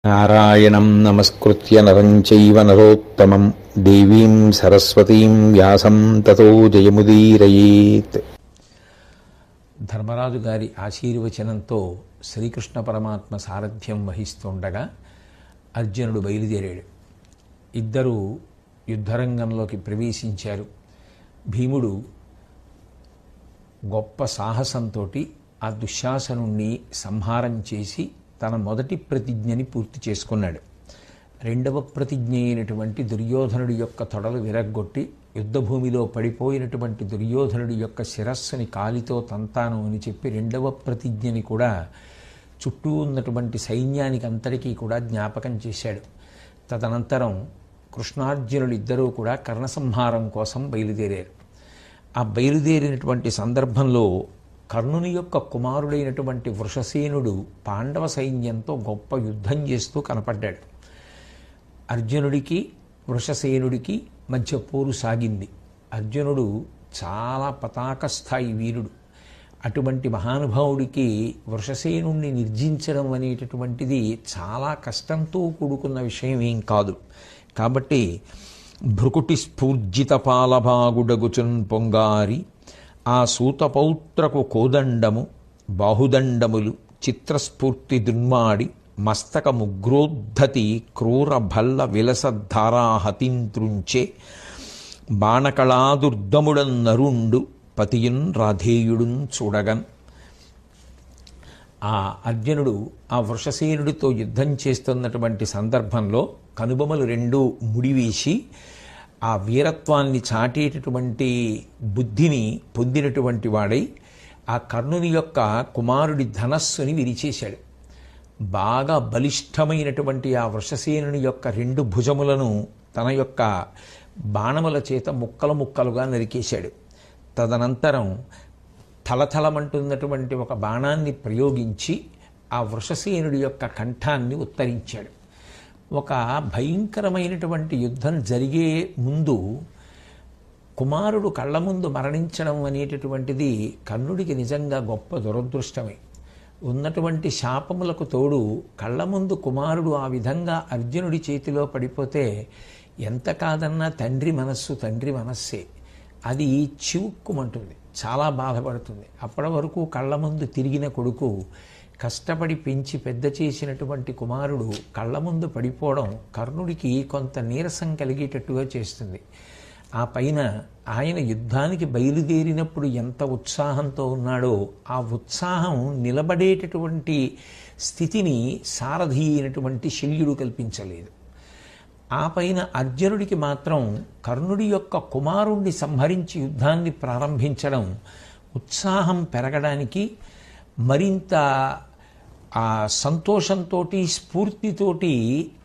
నారాయణం నమస్కృత్య నరం చైవ నరోత్తమం దేవీం సరస్వతీం వ్యాసం తతో జయముదీరయేత్. ధర్మరాజు గారి ఆశీర్వచనంతో శ్రీకృష్ణ పరమాత్మ సారథ్యం వహిస్తుండగా అర్జునుడు బయలుదేరాడు. ఇద్దరూ యుద్ధరంగంలోకి ప్రవేశించారు. భీముడు గొప్ప సాహసంతో ఆ దుశ్శాసనుణ్ణి సంహారం చేసి తన మొదటి ప్రతిజ్ఞని పూర్తి చేసుకున్నాడు. రెండవ ప్రతిజ్ఞ అయినటువంటి దుర్యోధనుడి యొక్క తొడలు విరగ్గొట్టి యుద్ధభూమిలో పడిపోయినటువంటి దుర్యోధనుడి యొక్క శిరస్సుని కాలితో తంతాను అని చెప్పి రెండవ ప్రతిజ్ఞని కూడా చుట్టూ ఉన్నటువంటి సైన్యానికి అంతటికీ కూడా జ్ఞాపకం చేశాడు. తదనంతరం కృష్ణార్జునులు ఇద్దరూ కూడా కర్ణసంహారం కోసం బయలుదేరారు. ఆ బయలుదేరినటువంటి సందర్భంలో కర్ణుని యొక్క కుమారుడైనటువంటి వృషసేనుడు పాండవ సైన్యంతో గొప్ప యుద్ధం చేస్తూ కనపడ్డాడు. అర్జునుడికి వృషసేనుడికి మధ్య పోరు సాగింది. అర్జునుడు చాలా పతాక స్థాయి వీరుడు. అటువంటి మహానుభావుడికి వృషసేనుణ్ణి నిర్జించడం అనేటటువంటిది చాలా కష్టంతో కూడుకున్న విషయం ఏం కాదు. కాబట్టి భృకుటి స్ఫూర్జిత పాలభాగుడగుచున్ పొంగారి ఆ సూతపౌత్రకు కోదండము బాహుదండములు చిత్రస్ఫూర్తి దున్మాడి మస్తక ముగ్రోద్ధతి క్రూర భల్ల విలసధారాహతింత్రుంచే బాణకళాదుర్దముడన్ నరుండు పతియున్ రాధేయుడున్ చూడగన్. ఆ అర్జునుడు ఆ వృషసేనుడితో యుద్ధం చేస్తున్నటువంటి సందర్భంలో కనుబొమలు రెండూ ముడివేసి ఆ వీరత్వాన్ని చాటేటటువంటి బుద్ధిని పొందినటువంటి వాడై ఆ కర్ణుని యొక్క కుమారుడి ధనస్సుని విరిచేశాడు. బాగా బలిష్టమైనటువంటి ఆ వృషసేనుని యొక్క రెండు భుజములను తన యొక్క బాణముల చేత ముక్కలు ముక్కలుగా నరికేశాడు. తదనంతరం థలథలమంటున్నటువంటి ఒక బాణాన్ని ప్రయోగించి ఆ వృషసేనుడి యొక్క కంఠాన్ని ఉత్తరించాడు. ఒక భయంకరమైనటువంటి యుద్ధం జరిగే ముందు కుమారుడు కళ్ళ ముందు మరణించడం అనేటటువంటిది కర్ణుడికి నిజంగా గొప్ప దురదృష్టమే. ఉన్నటువంటి శాపములకు తోడు కళ్ళ ముందు కుమారుడు ఆ విధంగా అర్జునుడి చేతిలో పడిపోతే ఎంత కాదన్నా తండ్రి మనస్సే. అది చివుక్కుమంటుంది, చాలా బాధపడుతుంది. అప్పటి వరకు కళ్ళ ముందు తిరిగిన కొడుకు, కష్టపడి పెంచి పెద్ద చేసినటువంటి కుమారుడు కళ్ళ ముందు పడిపోవడం కర్ణుడికి కొంత నీరసం కలిగేటట్టుగా చేస్తుంది. ఆ పైన ఆయన యుద్ధానికి బయలుదేరినప్పుడు ఎంత ఉత్సాహంతో ఉన్నాడో ఆ ఉత్సాహం నిలబడేటటువంటి స్థితిని సారథి అయినటువంటి శల్యుడు కల్పించలేదు. ఆ పైన అర్జునుడికి మాత్రం కర్ణుడి యొక్క కుమారుణ్ణి సంహరించి యుద్ధాన్ని ప్రారంభించడం ఉత్సాహం పెరగడానికి, మరింత ఆ సంతోషంతో స్ఫూర్తితోటి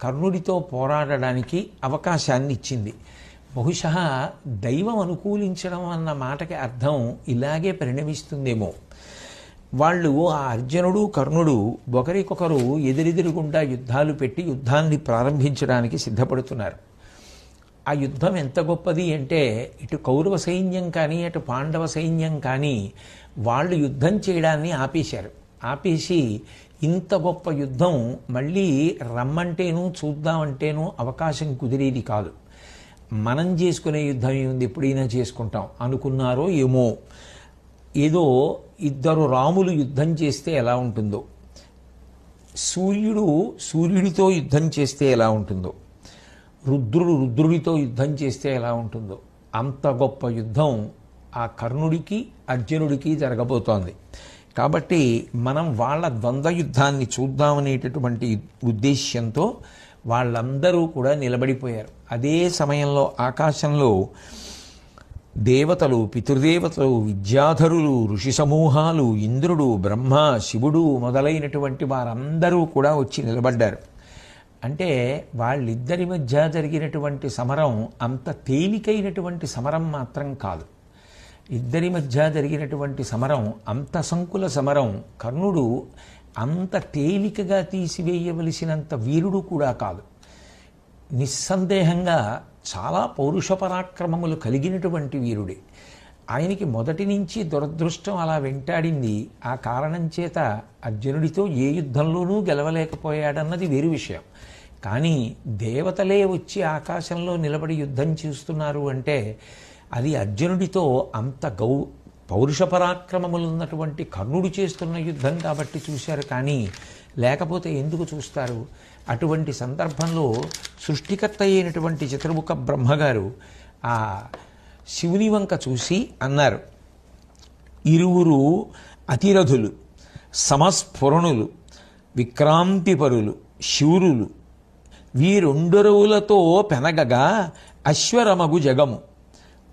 కర్ణుడితో పోరాడడానికి అవకాశాన్ని ఇచ్చింది. బహుశా దైవం అనుకూలించడం అన్న మాటకి అర్థం ఇలాగే పరిణమిస్తుందేమో. వాళ్ళు ఆ అర్జునుడు కర్ణుడు ఒకరికొకరు ఎదురెదురుగుండా యుద్ధాలు పెట్టి యుద్ధాన్ని ప్రారంభించడానికి సిద్ధపడుతున్నారు. ఆ యుద్ధం ఎంత గొప్పది అంటే ఇటు కౌరవ సైన్యం కానీ అటు పాండవ సైన్యం కానీ వాళ్ళు యుద్ధం చేయడాన్ని ఆపేశారు. ఆపేసి ఇంత గొప్ప యుద్ధం మళ్ళీ రమ్మంటేనూ చూద్దామంటేనూ అవకాశం కుదిరేది కాదు. మనం చేసుకునే యుద్ధం ఏముంది, ఎప్పుడైనా చేసుకుంటాం అనుకున్నారో ఏమో. ఏదో ఇద్దరు రాములు యుద్ధం చేస్తే ఎలా ఉంటుందో, సూర్యుడితో యుద్ధం చేస్తే ఎలా ఉంటుందో, రుద్రుడితో యుద్ధం చేస్తే ఎలా ఉంటుందో, అంత గొప్ప యుద్ధం ఆ కర్ణుడికి అర్జునుడికి జరగబోతోంది. కాబట్టి మనం వాళ్ళ ద్వంద్వ యుద్ధాన్ని చూద్దామనేటటువంటి ఉద్దేశ్యంతో వాళ్ళందరూ కూడా నిలబడిపోయారు. అదే సమయంలో ఆకాశంలో దేవతలు, పితృదేవతలు, విద్యాధరులు, ఋషి సమూహాలు, ఇంద్రుడు, బ్రహ్మ, శివుడు మొదలైనటువంటి వారందరూ కూడా వచ్చి నిలబడ్డారు. అంటే వాళ్ళిద్దరి మధ్య జరిగినటువంటి సమరం అంత తేలికైనటువంటి సమరం మాత్రం కాదు. ఇద్దరి మధ్య జరిగినటువంటి సమరం అంత సంకుల సమరం. కర్ణుడు అంత తేలికగా తీసివేయవలసినంత వీరుడు కూడా కాదు. నిస్సందేహంగా చాలా పౌరుష పరాక్రమములు కలిగినటువంటి వీరుడే. ఆయనకి మొదటి నుంచి దురదృష్టం అలా వెంటాడింది. ఆ కారణం చేత అర్జునుడితో ఏ యుద్ధంలోనూ గెలవలేకపోయాడన్నది వేరు విషయం. కానీ దేవతలే వచ్చి ఆకాశంలో నిలబడి యుద్ధం చేస్తున్నారు అంటే అది అర్జునుడితో అంత పౌరుష పరాక్రమములు ఉన్నటువంటి కర్ణుడు చేస్తున్న యుద్ధం కాబట్టి చూశారు. కానీ లేకపోతే ఎందుకు చూస్తారు? అటువంటి సందర్భంలో సృష్టికర్త అయినటువంటి చతుర్ముఖ బ్రహ్మగారు ఆ శివుని వంక చూసి అన్నారు, ఇరువురు అతిరథులు, సమస్ఫురణులు, విక్రాంతిపరులు, శూరులు, వీరొండరువులతో పెనగగా అశ్వరమగు జగము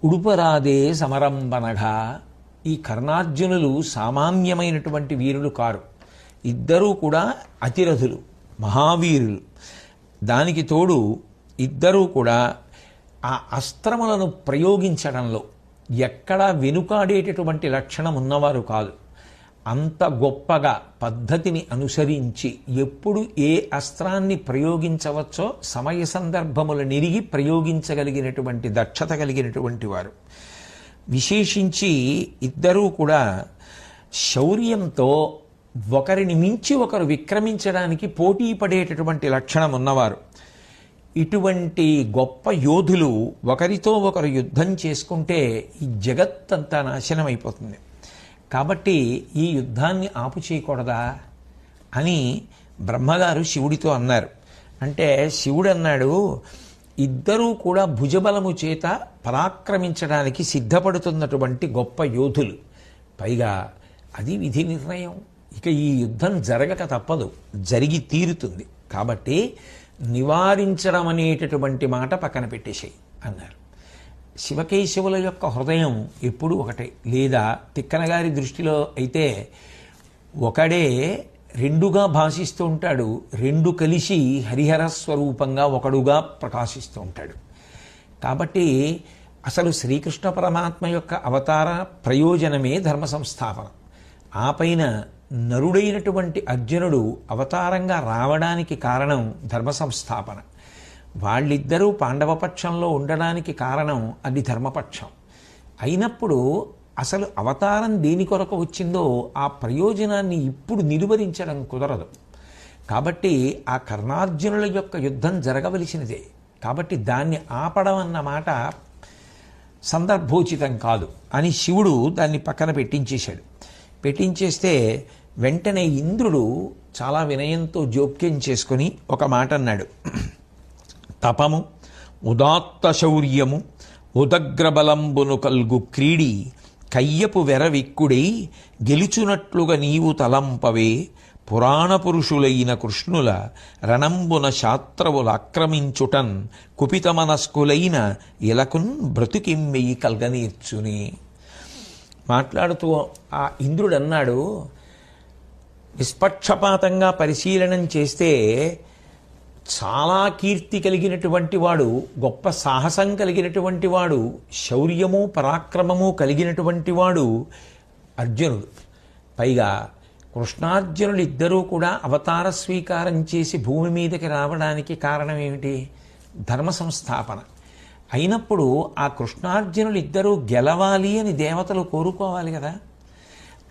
ఉడుపరాదే సమరంబనగా. ఈ కర్ణార్జునులు సామాన్యమైనటువంటి వీరులు కారు. ఇద్దరూ కూడా అతిరథులు, మహావీరులు. దానికి తోడు ఇద్దరూ కూడా ఆ అస్త్రములను ప్రయోగించడంలో ఎక్కడా వెనుకాడేటటువంటి లక్షణం ఉన్నవారు కాదు. అంత గొప్పగా పద్ధతిని అనుసరించి ఎప్పుడు ఏ అస్త్రాన్ని ప్రయోగించవచ్చో సమయ సందర్భములు నిరిగి ప్రయోగించగలిగినటువంటి దక్షత కలిగినటువంటి వారు. విశేషించి ఇద్దరూ కూడా శౌర్యంతో ఒకరిని మించి ఒకరు విక్రమించడానికి పోటీ పడేటటువంటి లక్షణం ఉన్నవారు. ఇటువంటి గొప్ప యోధులు ఒకరితో ఒకరు యుద్ధం చేసుకుంటే ఈ జగత్తంతా నాశనం అయిపోతుంది. కాబట్టి ఈ యుద్ధాన్ని ఆపు చేయకూడదా అని బ్రహ్మగారు శివుడితో అన్నారు. అంటే శివుడు అన్నాడు, ఇద్దరూ కూడా భుజబలము చేత పరాక్రమించడానికి సిద్ధపడుతున్నటువంటి గొప్ప యోధులు. పైగా అది విధి నిర్ణయం. ఇక ఈ యుద్ధం జరగక తప్పదు, జరిగి తీరుతుంది. కాబట్టి నివారించడం అనేటటువంటి మాట పక్కన పెట్టేసేయి అన్నారు. శివకేశవుల యొక్క హృదయం ఎప్పుడూ ఒకటే. లేదా తిక్కనగారి దృష్టిలో అయితే ఒకడే రెండుగా భాషిస్తూ ఉంటాడు, రెండు కలిసి హరిహర స్వరూపంగా ఒకడుగా ప్రకాశిస్తూ ఉంటాడు. కాబట్టి అసలు శ్రీకృష్ణ పరమాత్మ యొక్క అవతార ప్రయోజనమే ధర్మ సంస్థాపన. ఆ పైన నరుడైనటువంటి అర్జునుడు అవతారంగా రావడానికి కారణం ధర్మ సంస్థాపన. వాళ్ళిద్దరూ పాండవపక్షంలో ఉండడానికి కారణం అది ధర్మపక్షం అయినప్పుడు అసలు అవతారం దేని కొరకు వచ్చిందో ఆ ప్రయోజనాన్ని ఇప్పుడు నిలువరించడం కుదరదు. కాబట్టి ఆ కర్ణార్జునుల యొక్క యుద్ధం జరగవలసినదే. కాబట్టి దాన్ని ఆపడం అన్న మాట సందర్భోచితం కాదు అని శివుడు దాన్ని పక్కన పెట్టించేశాడు. పెట్టించేస్తే వెంటనే ఇంద్రుడు చాలా వినయంతో జోక్యం చేసుకొని ఒక మాట అన్నాడు. తపము, ఉదాత్త శౌర్యము, ఉదగ్రబలంబును కల్గు క్రీడి కయ్యపు వెరవిక్కుడై గెలుచునట్లుగా నీవు తలంపవే. పురాణ పురుషులైన కృష్ణుల రణంబున శాస్త్రవులాక్రమించుటన్ కుపిత మనస్కులైన ఇలకున్ బ్రతుకిమ్మెయి కల్గనీర్చుని. మాట్లాడుతూ ఆ ఇంద్రుడు అన్నాడు, నిష్పక్షపాతంగా పరిశీలనం చేస్తే చాలా కీర్తి కలిగినటువంటి వాడు, గొప్ప సాహసం కలిగినటువంటి వాడు, శౌర్యము పరాక్రమము కలిగినటువంటి వాడు అర్జునుడు. పైగా కృష్ణార్జునులు ఇద్దరూ కూడా అవతార స్వీకారం చేసి భూమి మీదకి రావడానికి కారణం ఏమిటి? ధర్మ సంస్థాపన. అయినప్పుడు ఆ కృష్ణార్జునులు ఇద్దరూ గెలవాలి అని దేవతలు కోరుకోవాలి కదా.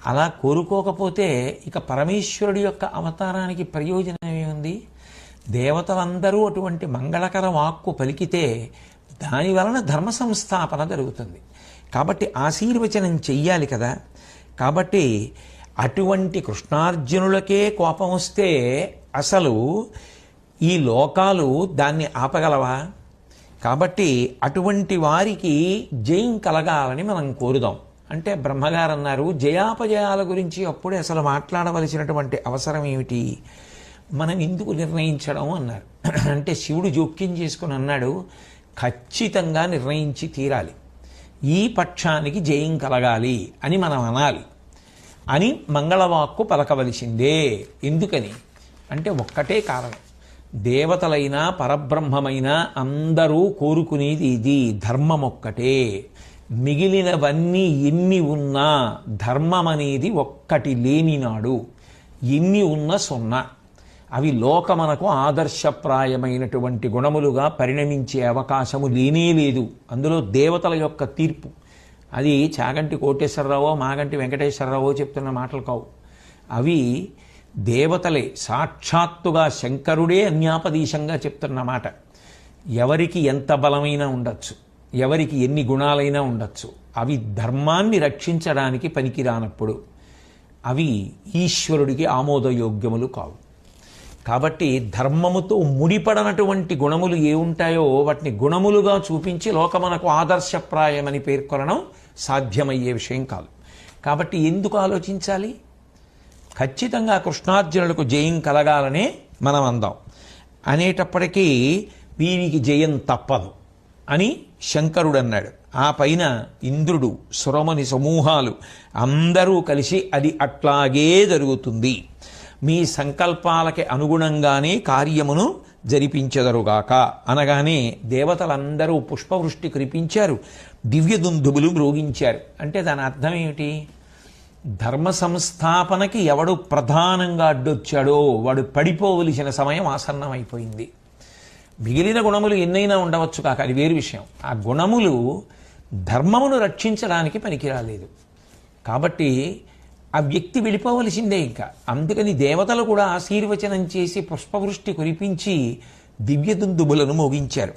అలా కోరుకోకపోతే ఇక పరమేశ్వరుడి యొక్క అవతారానికి ప్రయోజనం ఏముంది? దేవతలందరూ అటువంటి మంగళకర వాక్కు పలికితే దాని వలన ధర్మ సంస్థాపన జరుగుతుంది. కాబట్టి ఆశీర్వచనం చెయ్యాలి కదా. కాబట్టి అటువంటి కృష్ణార్జునులకే కోపం వస్తే అసలు ఈ లోకాలు దాన్ని ఆపగలవా? కాబట్టి అటువంటి వారికి జయం కలగాలని మనం కోరుదాం. అంటే బ్రహ్మగారు అన్నారు, జయాపజయాల గురించి అప్పుడే అసలు మాట్లాడవలసినటువంటి అవసరం ఏమిటి, మనం ఎందుకు నిర్ణయించడం అన్నారు. అంటే శివుడు జోక్యం చేసుకుని అన్నాడు, ఖచ్చితంగా నిర్ణయించి తీరాలి, ఈ పక్షానికి జయం కలగాలి అని మనం అనాలి అని మంగళవాక్కు పలకవలసిందే. ఎందుకని అంటే ఒక్కటే కారణం, దేవతలైనా పరబ్రహ్మమైనా అందరూ కోరుకునేది ఇది, ధర్మం ఒక్కటే. మిగిలినవన్నీ ఎన్ని ఉన్నా ధర్మం అనేది ఒక్కటి లేనినాడు ఎన్ని ఉన్న సున్నా. అవి లోకమనకు ఆదర్శప్రాయమైనటువంటి గుణములుగా పరిణమించే అవకాశము లేనే లేదు. అందులో దేవతల యొక్క తీర్పు, అది చాగంటి కోటేశ్వరరావో మాగంటి వెంకటేశ్వరరావో చెప్తున్న మాటలు కావు. అవి దేవతలే సాక్షాత్తుగా శంకరుడే అన్యాపదీశంగా చెప్తున్న మాట. ఎవరికి ఎంత బలమైనా ఉండొచ్చు, ఎవరికి ఎన్ని గుణాలైనా ఉండొచ్చు, అవి ధర్మాన్ని రక్షించడానికి పనికిరానప్పుడు అవి ఈశ్వరుడికి ఆమోదయోగ్యములు కావు. కాబట్టి ధర్మముతో ముడిపడనటువంటి గుణములు ఏ ఉంటాయో వాటిని గుణములుగా చూపించి లోకమునకు ఆదర్శప్రాయమని పేర్కొనడం సాధ్యమయ్యే విషయం కాదు. కాబట్టి ఎందుకు ఆలోచించాలి? ఖచ్చితంగా కృష్ణార్జునులకు జయం కలగాలనే మనం అందాం. అనేటప్పటికీ వీరికి జయం తప్పదు అని శంకరుడు అన్నాడు. ఆ పైన ఇంద్రుడు, సురముని సమూహాలు అందరూ కలిసి అది అట్లాగే జరుగుతుంది, మీ సంకల్పాలకి అనుగుణంగానే కార్యమును జరిపించెదరుగాక అనగానే దేవతలందరూ పుష్పవృష్టి కురిపించారు, దివ్యదుందుబులు మ్రోగించారు. అంటే దాని అర్థం ఏమిటి? ధర్మ సంస్థాపనకి ఎవడు ప్రధానంగా అడ్డొచ్చాడో వాడు పడిపోవలసిన సమయం ఆసన్నమైపోయింది. మిగిలిన గుణములు ఎన్నైనా ఉండవచ్చు కాక అది వేరు విషయం. ఆ గుణములు ధర్మమును రక్షించడానికి పనికిరాలేదు. కాబట్టి ఆ వ్యక్తి వెళ్ళిపోవలసిందే ఇంకా. అందుకని దేవతలు కూడా ఆశీర్వచనం చేసి పుష్పవృష్టి కురిపించి దివ్యదుందుబులను మోగించారు.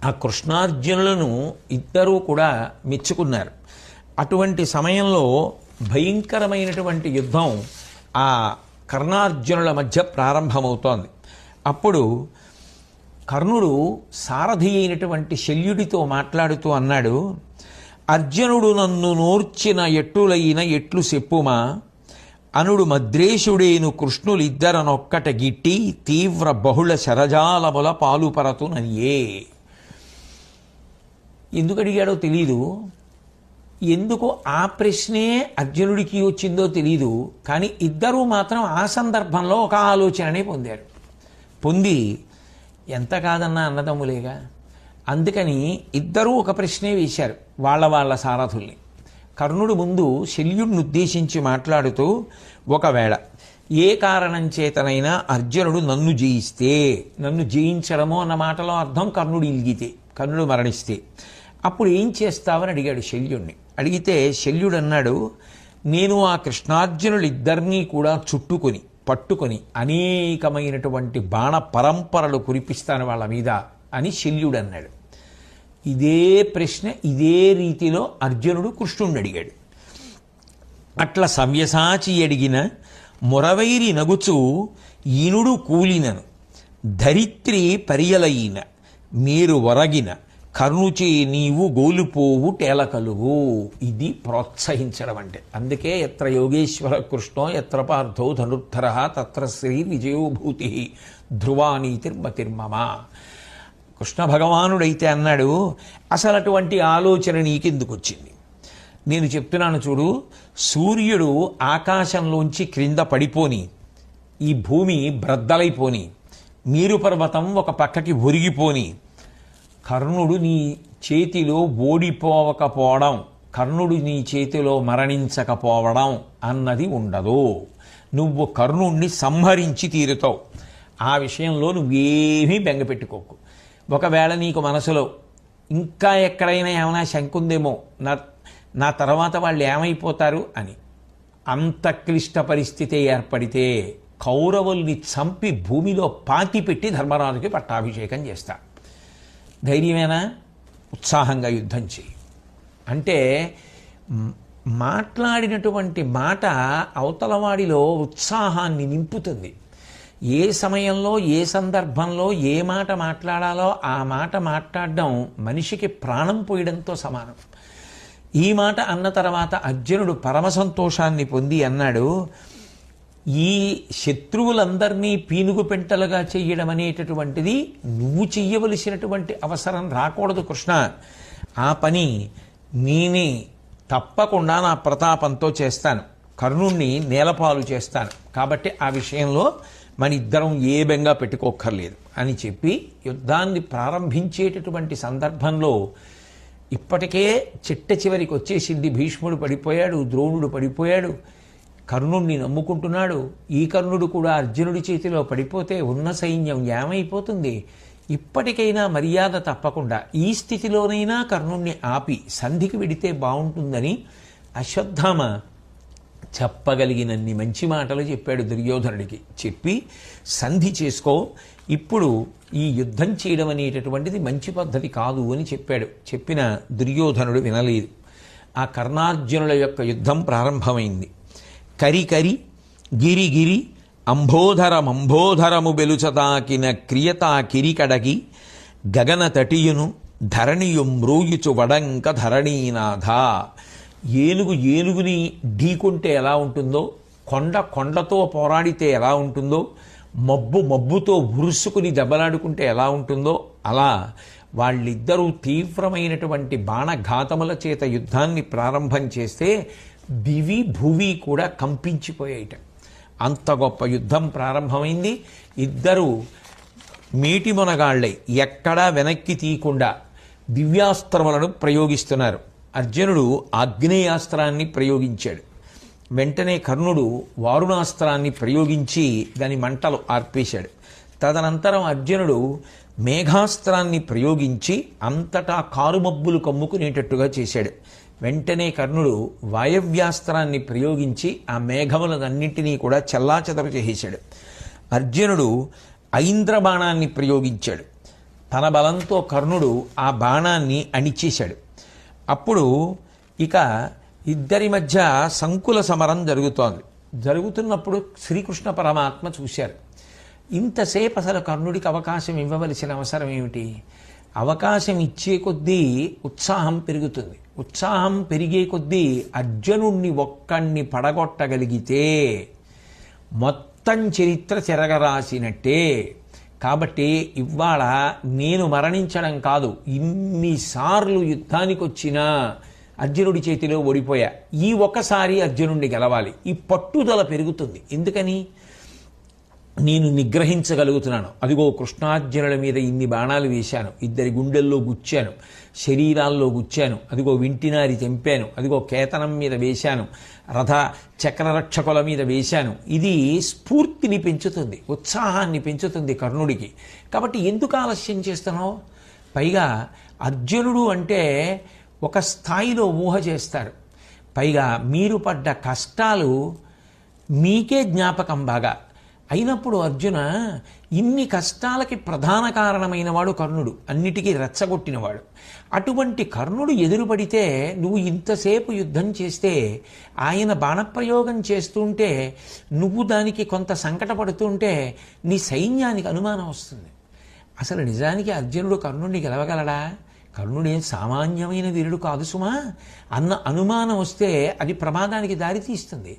ఆ కృష్ణార్జునులను ఇద్దరూ కూడా మెచ్చుకున్నారు. అటువంటి సమయంలో భయంకరమైనటువంటి యుద్ధం ఆ కర్ణార్జునుల మధ్య ప్రారంభమవుతోంది. అప్పుడు కర్ణుడు సారథి అయినటువంటి శల్యుడితో మాట్లాడుతూ అన్నాడు, అర్జునుడు నన్ను నోర్చిన ఎట్టులైన ఎట్లు చెప్పుమా అనుడు మద్రేశుడేను కృష్ణులిద్దరనొక్కట గిట్టి తీవ్ర బహుళ శరజాలముల పాలుపరతుననియే. ఎందుకు అడిగాడో తెలీదు, ఎందుకు ఆ ప్రశ్నే అర్జునుడికి వచ్చిందో తెలీదు. కానీ ఇద్దరూ మాత్రం ఆ సందర్భంలో ఒక ఆలోచననే పొంది ఎంత కాదన్నా అన్నదమ్ములేగా, అందుకని ఇద్దరూ ఒక ప్రశ్నే వేశారు వాళ్ళ సారథుల్ని. కర్ణుడు ముందు శల్యుడిని ఉద్దేశించి మాట్లాడుతూ, ఒకవేళ ఏ కారణం చేతనైనా అర్జునుడు నన్ను జయిస్తే, నన్ను జయించడము అన్న మాటలో అర్థం కర్ణుడు ఇల్గితే, కర్ణుడు మరణిస్తే అప్పుడు ఏం చేస్తావని అడిగాడు శల్యుడిని. అడిగితే శల్యుడు అన్నాడు, నేను ఆ కృష్ణార్జునులిద్దరినీ కూడా పట్టుకొని అనేకమైనటువంటి బాణ పరంపరలు కురిపిస్తాను వాళ్ళ మీద అని శల్యుడు అన్నాడు. ఇదే ప్రశ్న ఇదే రీతిలో అర్జునుడు కృష్ణుడిని అడిగాడు. అట్లా సవ్యసాచి అడిగిన మొరవైరి నగుచు ఈనుడు కూలినను ధరిత్రి పరియలయిన మీరు వరగిన కర్ణుచే నీవు గోలుపోవు టేలకలుగు. ఇది ప్రోత్సహించడం అంటే. అందుకే ఎత్ర యోగేశ్వర కృష్ణో ఎత్ర పార్థో ధనుర్ధర తత్ర శ్రీ విజయోభూతి ధ్రువానీతిర్మతిర్మమ. కృష్ణ భగవానుడైతే అన్నాడు, అసలు అటువంటి ఆలోచన నీకెందుకు వచ్చింది? నేను చెప్తున్నాను చూడు, సూర్యుడు ఆకాశంలోంచి క్రింద పడిపోని, ఈ భూమి బ్రద్దలైపోని, మీరు పర్వతం ఒక పక్కకి ఒరిగిపోని, కర్ణుడు నీ చేతిలో ఓడిపోవకపోవడం, కర్ణుడు నీ చేతిలో మరణించకపోవడం అన్నది ఉండదు. నువ్వు కర్ణుణ్ణి సంహరించి తీరుతావు. ఆ విషయంలో నువ్వేమీ బెంగపెట్టుకోకు. ఒకవేళ నీకు మనసులో ఇంకా ఎక్కడైనా ఏమైనా శంక ఉందేమో, నా తర్వాత వాళ్ళు ఏమైపోతారు అని, అంత క్లిష్ట పరిస్థితి ఏర్పడితే కౌరవుల్ని చంపి భూమిలో పాతిపెట్టి ధర్మరాజుకి పట్టాభిషేకం చేస్తా. ధైర్యమేనా? ఉత్సాహంగా యుద్ధం చేయి అంటే మాట్లాడినటువంటి మాట అవతలవాడిలో ఉత్సాహాన్ని నింపుతుంది. ఏ సమయంలో ఏ సందర్భంలో ఏ మాట మాట్లాడాలో ఆ మాట మాట్లాడడం మనిషికి ప్రాణం పోయడంతో సమానం. ఈ మాట అన్న తర్వాత అర్జునుడు పరమ సంతోషాన్ని పొంది అన్నాడు, ఈ శత్రువులందరినీ పీనుగు పెంటలుగా చెయ్యడం అనేటటువంటిది నువ్వు చెయ్యవలసినటువంటి అవసరం రాకూడదు కృష్ణ. ఆ పని నేనే తప్పకుండా నా ప్రతాపంతో చేస్తాను, కర్ణుణ్ణి నేలపాలు చేస్తాను. కాబట్టి ఆ విషయంలో మన ఇద్దరం ఏ బెంగా పెట్టుకోక్కర్లేదు అని చెప్పి యుద్ధాన్ని ప్రారంభించేటటువంటి సందర్భంలో ఇప్పటికే చిట్ట చివరికి వచ్చేసింది. భీష్ముడు పడిపోయాడు, ద్రోణుడు పడిపోయాడు, కర్ణుణ్ణి నమ్ముకుంటున్నాడు. ఈ కర్ణుడు కూడా అర్జునుడి చేతిలో పడిపోతే ఉన్న సైన్యం ఏమైపోతుంది? ఇప్పటికైనా మర్యాద తప్పకుండా ఈ స్థితిలోనైనా కర్ణుణ్ణి ఆపి సంధికి వెడితే బాగుంటుందని అశ్వత్థామ చెప్పగలిగినన్ని మంచి మాటలు చెప్పాడు దుర్యోధనుడికి. చెప్పి సంధి చేసుకో, ఇప్పుడు ఈ యుద్ధం చేయడం అనేటటువంటిది మంచి పద్ధతి కాదు అని చెప్పాడు. చెప్పిన దుర్యోధనుడు వినలేదు. ఆ కర్ణార్జునుల యొక్క యుద్ధం ప్రారంభమైంది. కరి గిరి అంబోధరము బెలుచదాకిన క్రియతా కిరికడగి గగన తటియును ధరణియు మ్రోయుచు వడంక ధరణీనాథ. ఏనుగుని ఢీకొంటే ఎలా ఉంటుందో, కొండతో పోరాడితే ఎలా ఉంటుందో, మబ్బుతో ఉరుసుకుని దెబ్బలాడుకుంటే ఎలా ఉంటుందో, అలా వాళ్ళిద్దరూ తీవ్రమైనటువంటి బాణఘాతముల చేత యుద్ధాన్ని ప్రారంభం చేస్తే దివి భువి కూడా కంపించిపోయాయిట. అంత గొప్ప యుద్ధం ప్రారంభమైంది. ఇద్దరు మేటి మొనగాళ్ళై ఎక్కడా వెనక్కి తీయకుండా దివ్యాస్త్రములను ప్రయోగిస్తున్నారు. అర్జునుడు ఆగ్నేయాస్త్రాన్ని ప్రయోగించాడు. వెంటనే కర్ణుడు వారుణాస్త్రాన్ని ప్రయోగించి దాని మంటలు ఆర్పేశాడు. తదనంతరం అర్జునుడు మేఘాస్త్రాన్ని ప్రయోగించి అంతటా కారుమబ్బులు కమ్ముకునేటట్టుగా చేశాడు. వెంటనే కర్ణుడు వాయవ్యాస్త్రాన్ని ప్రయోగించి ఆ మేఘములన్నింటినీ కూడా చెల్లాచెదరు చేసేశాడు. అర్జునుడు ఐంద్రబాణాన్ని ప్రయోగించాడు. తన బలంతో కర్ణుడు ఆ బాణాన్ని అణిచేశాడు. అప్పుడు ఇక ఇద్దరి మధ్య సంకుల సమరం జరుగుతున్నప్పుడు శ్రీకృష్ణ పరమాత్మ చూశారు. ఇంతసేపు అసలు కర్ణుడికి అవకాశం ఇవ్వవలసిన అవసరం ఏమిటి? అవకాశం ఇచ్చే కొద్దీ ఉత్సాహం పెరుగుతుంది. ఉత్సాహం పెరిగే కొద్దీ అర్జునుణ్ణి ఒక్కణ్ణి పడగొట్టగలిగితే మొత్తం చరిత్ర చెరగరాసినట్టే. కాబట్టి ఇవాళ నేను మరణించడం కాదు, ఇన్నిసార్లు యుద్ధానికి వచ్చినా అర్జునుడి చేతిలో ఓడిపోయా, ఈ ఒక్కసారి అర్జునుడిని గెలవాలి. ఈ పట్టుదల పెరుగుతుంది. ఎందుకని? నేను నిగ్రహించగలుగుతున్నాను. అదిగో కృష్ణార్జునుల మీద ఇన్ని బాణాలు వేశాను, ఇద్దరి గుండెల్లో గుచ్చాను, శరీరాల్లో గుచ్చాను, అదిగో వింటినారి తెంపాను, అదిగో కేతనం మీద వేశాను, రథ చక్రరక్షకుల మీద వేశాను. ఇది స్ఫూర్తిని పెంచుతుంది, ఉత్సాహాన్ని పెంచుతుంది కర్ణుడికి. కాబట్టి ఎందుకు ఆలస్యం చేస్తున్నావు? పైగా అర్జునుడు అంటే ఒక స్థాయిలో ఊహ చేస్తారు. పైగా మీరు పడ్డ కష్టాలు మీకే జ్ఞాపకం బాగా అయినప్పుడు అర్జున, ఇన్ని కష్టాలకి ప్రధాన కారణమైన వాడు కర్ణుడు, అన్నిటికీ రెచ్చగొట్టినవాడు. అటువంటి కర్ణుడు ఎదురుపడితే నువ్వు ఇంతసేపు యుద్ధం చేస్తే, ఆయన బాణప్రయోగం చేస్తుంటే నువ్వు దానికి కొంత సంకటపడుతుంటే నీ సైన్యానికి అనుమానం వస్తుంది. అసలు నిజానికి అర్జునుడు కర్ణుడిని గెలవగలడా? కర్ణుడేం సామాన్యమైన వీరుడు కాదు సుమా అన్న అనుమానం వస్తే అది ప్రమాదానికి దారితీస్తుంది.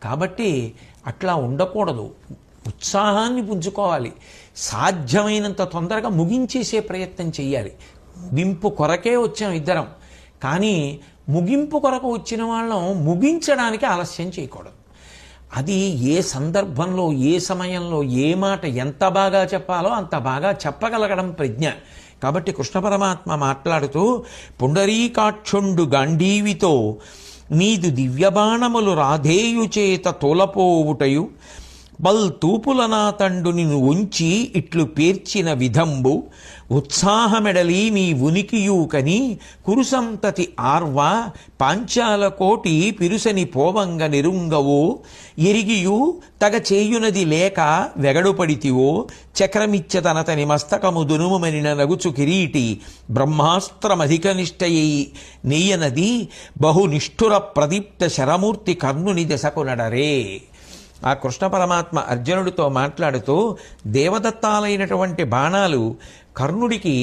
కాబట్టి అట్లా ఉండకూడదు. ఉత్సాహాన్ని పుంజుకోవాలి. సాధ్యమైనంత తొందరగా ముగించేసే ప్రయత్నం చెయ్యాలి. ముగింపు కొరకే వచ్చాం ఇద్దరం, కానీ ముగింపు కొరకు వచ్చిన వాళ్ళం ముగించడానికి ఆలస్యం చేయకూడదు. అది ఏ సందర్భంలో, ఏ సమయంలో, ఏ మాట ఎంత బాగా చెప్పాలో అంత బాగా చెప్పగలగడం ప్రజ్ఞ. కాబట్టి కృష్ణ పరమాత్మ మాట్లాడుతూ, పుండరీకాక్షుండు గాంధీవితో నీదు దివ్యబాణములు రాధేయు చేత తోలపోవుటయు బల్ తూపులనా తండు నిన్ను ఉంచి ఇట్లు పేర్చిన విధంబు ఉత్సాహమెడలి నీ ఉనికియు కని కురుసంతతి ఆర్వ పాంచాల కోటి పిరుసని పోవంగ నిరుంగవో ఎరిగియు తగ చేయునది లేక వెగడుపడితివో చక్రమిచ్చతనతని మస్తకము దునుమనిన నగుచు కిరీటి బ్రహ్మాస్త్రమధిక నిష్టయై నెయ్యనది బహునిష్ఠుర ప్రదీప్త శరమూర్తి కర్ణుని దశకు నడరే. ఆ కృష్ణ పరమాత్మ అర్జునుడితో మాట్లాడుతూ, దేవదత్తాలైనటువంటి బాణాలు కర్ణుడికి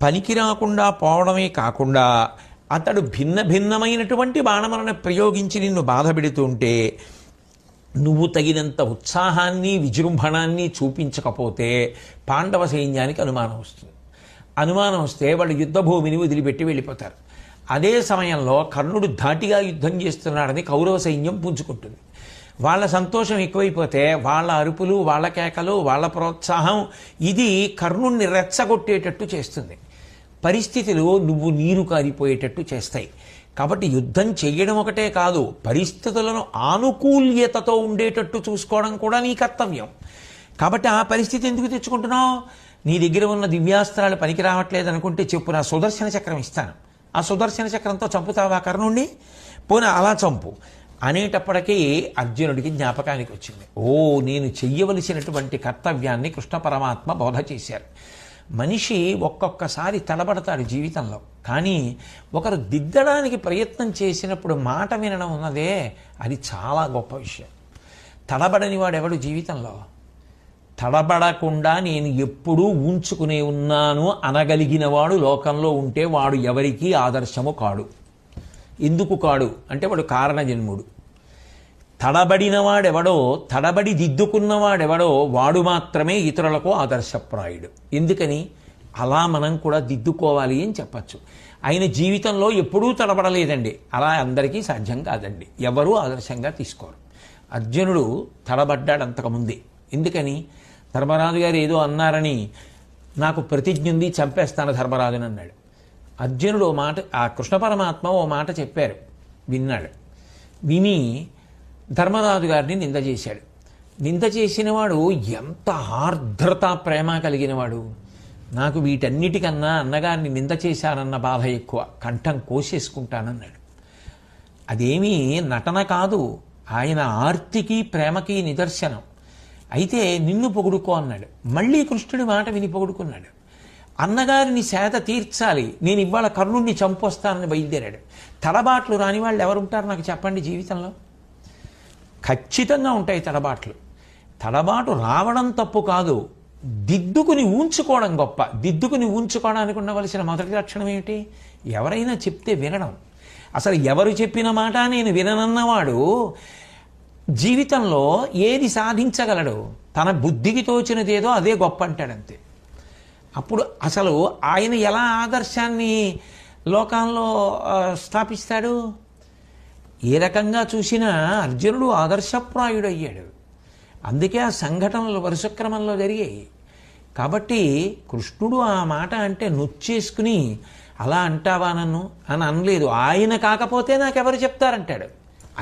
పనికి రాకుండా పోవడమే కాకుండా అతడు భిన్నమైనటువంటి బాణములను ప్రయోగించి నిన్ను బాధపెడుతుంటే నువ్వు తగినంత ఉత్సాహాన్ని విజృంభణాన్ని చూపించకపోతే పాండవ సైన్యానికి అనుమానం వస్తుంది. అనుమానం వస్తే వాళ్ళు యుద్ధభూమిని వదిలిపెట్టి వెళ్ళిపోతారు. అదే సమయంలో కర్ణుడు ధాటిగా యుద్ధం చేస్తున్నాడని కౌరవ సైన్యం పుంజుకుంటుంది. వాళ్ళ సంతోషం ఎక్కువైపోతే వాళ్ళ అరుపులు, వాళ్ళ కేకలు, వాళ్ళ ప్రోత్సాహం ఇది కర్ణుణ్ణి రెచ్చగొట్టేటట్టు చేస్తుంది. పరిస్థితులు నువ్వు నీరు కారిపోయేటట్టు చేస్తాయి. కాబట్టి యుద్ధం చెయ్యడం ఒకటే కాదు, పరిస్థితులను ఆనుకూల్యతతో ఉండేటట్టు చూసుకోవడం కూడా నీ కర్తవ్యం. కాబట్టి ఆ పరిస్థితి ఎందుకు తెచ్చుకుంటున్నావు? నీ దగ్గర ఉన్న దివ్యాస్త్రాలు పనికి రావట్లేదు అనుకుంటే చెప్పు, నా సుదర్శన చక్రం ఇస్తాను, ఆ సుదర్శన చక్రంతో చంపుతావా కర్ణుణ్ణి, పోనీ అలా చంపు అనేటప్పటికీ అర్జునుడికి జ్ఞాపకానికి వచ్చింది. నేను చెయ్యవలసినటువంటి కర్తవ్యాన్ని కృష్ణ పరమాత్మ బోధ చేశారు. మనిషి ఒక్కొక్కసారి తడబడతాడు జీవితంలో, కానీ ఒకరు దిద్దడానికి ప్రయత్నం చేసినప్పుడు మాట వినడం ఉన్నదే, అది చాలా గొప్ప విషయం. తడబడని వాడెవడు జీవితంలో? తడబడకుండా నేను ఎప్పుడూ ఉంచుకునే ఉన్నాను అనగలిగిన వాడు లోకంలో ఉంటే వాడు ఎవరికీ ఆదర్శము కాడు. ఎందుకు కాడు అంటే వాడు కారణజన్ముడు. తడబడినవాడెవడో, తడబడి దిద్దుకున్నవాడెవడో వాడు మాత్రమే ఇతరులకు ఆదర్శప్రాయుడు. ఎందుకని? అలా మనం కూడా దిద్దుకోవాలి అని చెప్పచ్చు. ఆయన జీవితంలో ఎప్పుడూ తడబడలేదండి, అలా అందరికీ సాధ్యం కాదండి, ఎవరూ ఆదర్శంగా తీసుకోరు. అర్జునుడు తడబడ్డాడు అంతకుముందే. ఎందుకని? ధర్మరాజు గారు ఏదో అన్నారని నాకు ప్రతిజ్ఞ ఉంది, చంపేస్తాను ధర్మరాజుని అన్నాడు. అర్జునుడు ఓ మాట, ఆ కృష్ణ పరమాత్మ ఓ మాట చెప్పారు, విన్నాడు. విని ధర్మరాజు గారిని నింద చేశాడు. నింద చేసినవాడు ఎంత ఆర్ద్రత ప్రేమ కలిగినవాడు. నాకు వీటన్నిటికన్నా అన్నగారిని నింద చేశానన్న బాధ ఎక్కువ, కంఠం కోసేసుకుంటానన్నాడు. అదేమీ నటన కాదు, ఆయన ఆర్తికి ప్రేమకి నిదర్శనం. అయితే నిన్ను పొగుడుకో అన్నాడు. మళ్ళీ కృష్ణుడి మాట విని పొగుడుకున్నాడు. అన్నగారిని సేద తీర్చాలి, నేను ఇవాళ కర్ణుడిని చంపొస్తానని బయలుదేరాడు. తడబాట్లు రాని వాళ్ళు ఎవరుంటారు నాకు చెప్పండి జీవితంలో? ఖచ్చితంగా ఉంటాయి తడబాట్లు. తడబాటు రావడం తప్పు కాదు, దిద్దుకుని ఉంచుకోవడం గొప్ప. దిద్దుకుని ఉంచుకోవడానికి ఉండవలసిన మొదటి లక్షణం ఏమిటి? ఎవరైనా చెప్తే వినడం. అసలు ఎవరు చెప్పిన మాట నేను విననన్నవాడు జీవితంలో ఏది సాధించగలడు? తన బుద్ధికి తోచినదేదో అదే గొప్ప అంటాడంతే. అప్పుడు అసలు ఆయన ఎలా ఆదర్శాన్ని లోకంలో స్థాపిస్తాడు? ఏ రకంగా చూసినా అర్జునుడు ఆదర్శప్రాయుడు అయ్యాడు. అందుకే ఆ సంఘటనలు వరుసక్రమంలో జరిగాయి. కాబట్టి కృష్ణుడు ఆ మాట అంటే నొచ్చేసుకుని అలా అంటావా నన్ను అని అనలేదు. ఆయన కాకపోతే నాకెవరు చెప్తారంటాడు.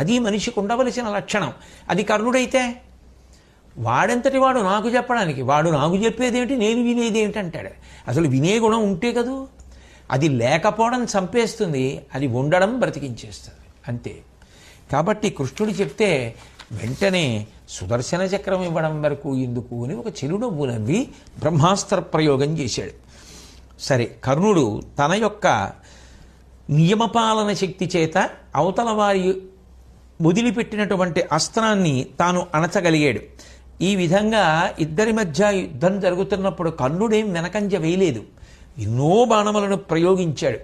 అది మనిషికి ఉండవలసిన లక్షణం. అది కర్ణుడైతే వాడెంతటి వాడు నాకు చెప్పడానికి, వాడు నాకు చెప్పేదేమిటి, నేను వినేది ఏమిటి అంటాడు. అసలు వినే గుణం ఉంటే కదూ. అది లేకపోవడం చంపేస్తుంది, అది ఉండడం బ్రతికించేస్తుంది అంతే. కాబట్టి కృష్ణుడు చెప్తే వెంటనే సుదర్శన చక్రం ఇవ్వడం వరకు ఎందుకు అని ఒక చిరునవ్వు నవ్వి బ్రహ్మాస్త్ర ప్రయోగం చేశాడు. సరే, కర్ణుడు తన యొక్క నియమపాలన శక్తి చేత అవతల వారి వదిలిపెట్టినటువంటి అస్త్రాన్ని తాను అణచగలిగాడు. ఈ విధంగా ఇద్దరి మధ్య యుద్ధం జరుగుతున్నప్పుడు కర్ణుడేం వెనకంజ వేయలేదు, ఎన్నో బాణములను ప్రయోగించాడు.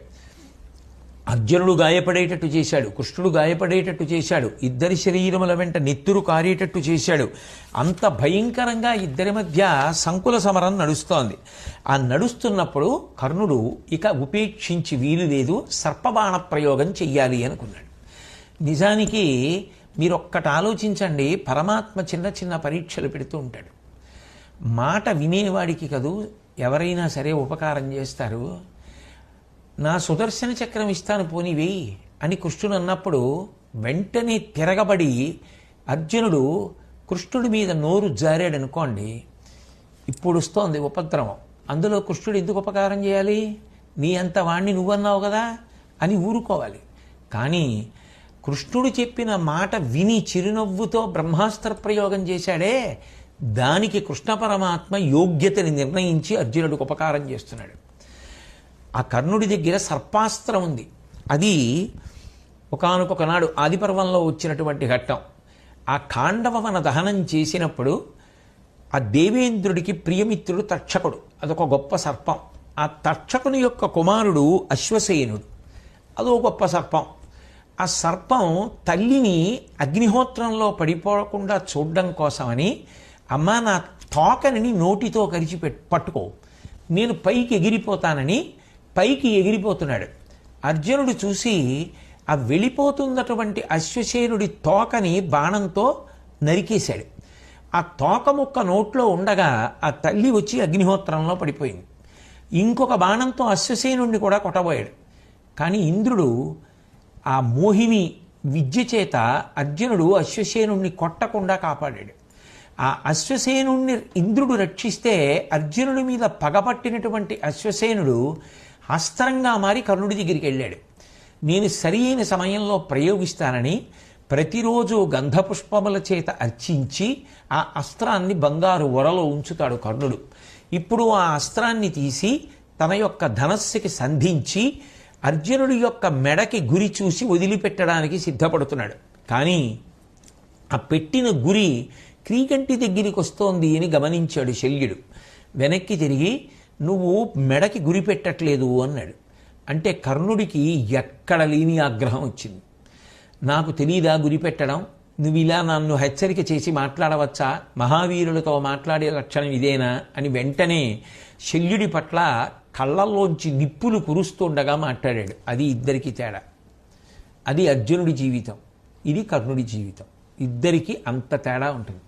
అర్జునుడు గాయపడేటట్టు చేశాడు, కృష్ణుడు గాయపడేటట్టు చేశాడు, ఇద్దరి శరీరముల వెంట నెత్తురు కారేటట్టు చేశాడు. అంత భయంకరంగా ఇద్దరి మధ్య సంకుల సమరం నడుస్తోంది. ఆ నడుస్తున్నప్పుడు కర్ణుడు ఇక ఉపేక్షించి వీలు లేదు, సర్పబాణ ప్రయోగం చెయ్యాలి అనుకున్నాడు. నిజానికి మీరు ఒక్కటి ఆలోచించండి, పరమాత్మ చిన్న చిన్న పరీక్షలు పెడుతూ ఉంటాడు. మాట వినేవాడికి కదూ ఎవరైనా సరే ఉపకారం చేస్తారు. నా సుదర్శన చక్రం ఇస్తాను పోనీ వేయి అని కృష్ణుడు అన్నప్పుడు వెంటనే తిరగబడి అర్జునుడు కృష్ణుడి మీద నోరు జారాడనుకోండి, ఇప్పుడు వస్తోంది ఉపద్రవం. అందులో కృష్ణుడు ఎందుకు ఉపకారం చేయాలి? నీ అంత వాణ్ణి నువ్వన్నావు కదా అని ఊరుకోవాలి. కానీ కృష్ణుడు చెప్పిన మాట విని చిరునవ్వుతో బ్రహ్మాస్త్ర ప్రయోగం చేశాడే, దానికి కృష్ణ పరమాత్మ యోగ్యతని నిర్ణయించి అర్జునుడికి ఉపకారం చేస్తున్నాడు. ఆ కర్ణుడి దగ్గర సర్పాస్త్రం ఉంది. అది ఒకానొక నాడు ఆదిపర్వంలో వచ్చినటువంటి ఘట్టం. ఆ ఖాండవవన దహనం చేసినప్పుడు ఆ దేవేంద్రుడికి ప్రియమిత్రుడు తక్షకుడు, అదొక గొప్ప సర్పం. ఆ తక్షకుని యొక్క కుమారుడు అశ్వసేనుడు, అదో గొప్ప సర్పం. ఆ సర్పం తల్లిని అగ్నిహోత్రంలో పడిపోకుండా చూడడం కోసమని, అమ్మ నా తోకని నోటితో కరిచి పట్టుకో, నేను పైకి ఎగిరిపోతానని పైకి ఎగిరిపోతున్నాడు. అర్జునుడు చూసి ఆ వెళ్ళిపోతున్నటువంటి అశ్వసేనుడి తోకని బాణంతో నరికేశాడు. ఆ తోక ముక్క నోట్లో ఉండగా ఆ తల్లి వచ్చి అగ్నిహోత్రంలో పడిపోయింది. ఇంకొక బాణంతో అశ్వసేనుడిని కూడా కొట్టబోయాడు. కానీ ఇంద్రుడు ఆ మోహిని విద్య చేత అర్జునుడు అశ్వసేనుడిని కొట్టకుండా కాపాడాడు. ఆ అశ్వసేనుణ్ణి ఇంద్రుడు రక్షిస్తే అర్జునుడి మీద పగపట్టినటువంటి అశ్వసేనుడు అస్త్రంగా మారి కర్ణుడి దగ్గరికి వెళ్ళాడు. నేను సరియైన సమయంలో ప్రయోగిస్తానని ప్రతిరోజు గంధపుష్పముల చేత అర్చించి ఆ అస్త్రాన్ని బంగారు వరలో ఉంచుతాడు కర్ణుడు. ఇప్పుడు ఆ అస్త్రాన్ని తీసి తన యొక్క ధనస్సుకి సంధించి అర్జునుడి యొక్క మెడకి గురి చూసి వదిలిపెట్టడానికి సిద్ధపడుతున్నాడు. కానీ ఆ పెట్టిన గురి క్రీకంటి దగ్గరికి వస్తోంది అని గమనించాడు శల్యుడు. వెనక్కి తిరిగి నువ్వు మెడకి గురి పెట్టట్లేదు అన్నాడు. అంటే కర్ణుడికి ఎక్కడ లేని ఆగ్రహం వచ్చింది. నాకు తెలీదా గురి పెట్టడం? నువ్వు ఇలా నన్ను హెచ్చరిక చేసి మాట్లాడవచ్చా? మహావీరులతో మాట్లాడే లక్షణం ఇదేనా అని వెంటనే శల్యుడి పట్ల కళ్ళల్లోంచి నిప్పులు కురుస్తుండగా మాట్లాడాడు. అది ఇద్దరికి తేడా. అది అర్జునుడి జీవితం, ఇది కర్ణుడి జీవితం. ఇద్దరికి అంత తేడా ఉంటుంది.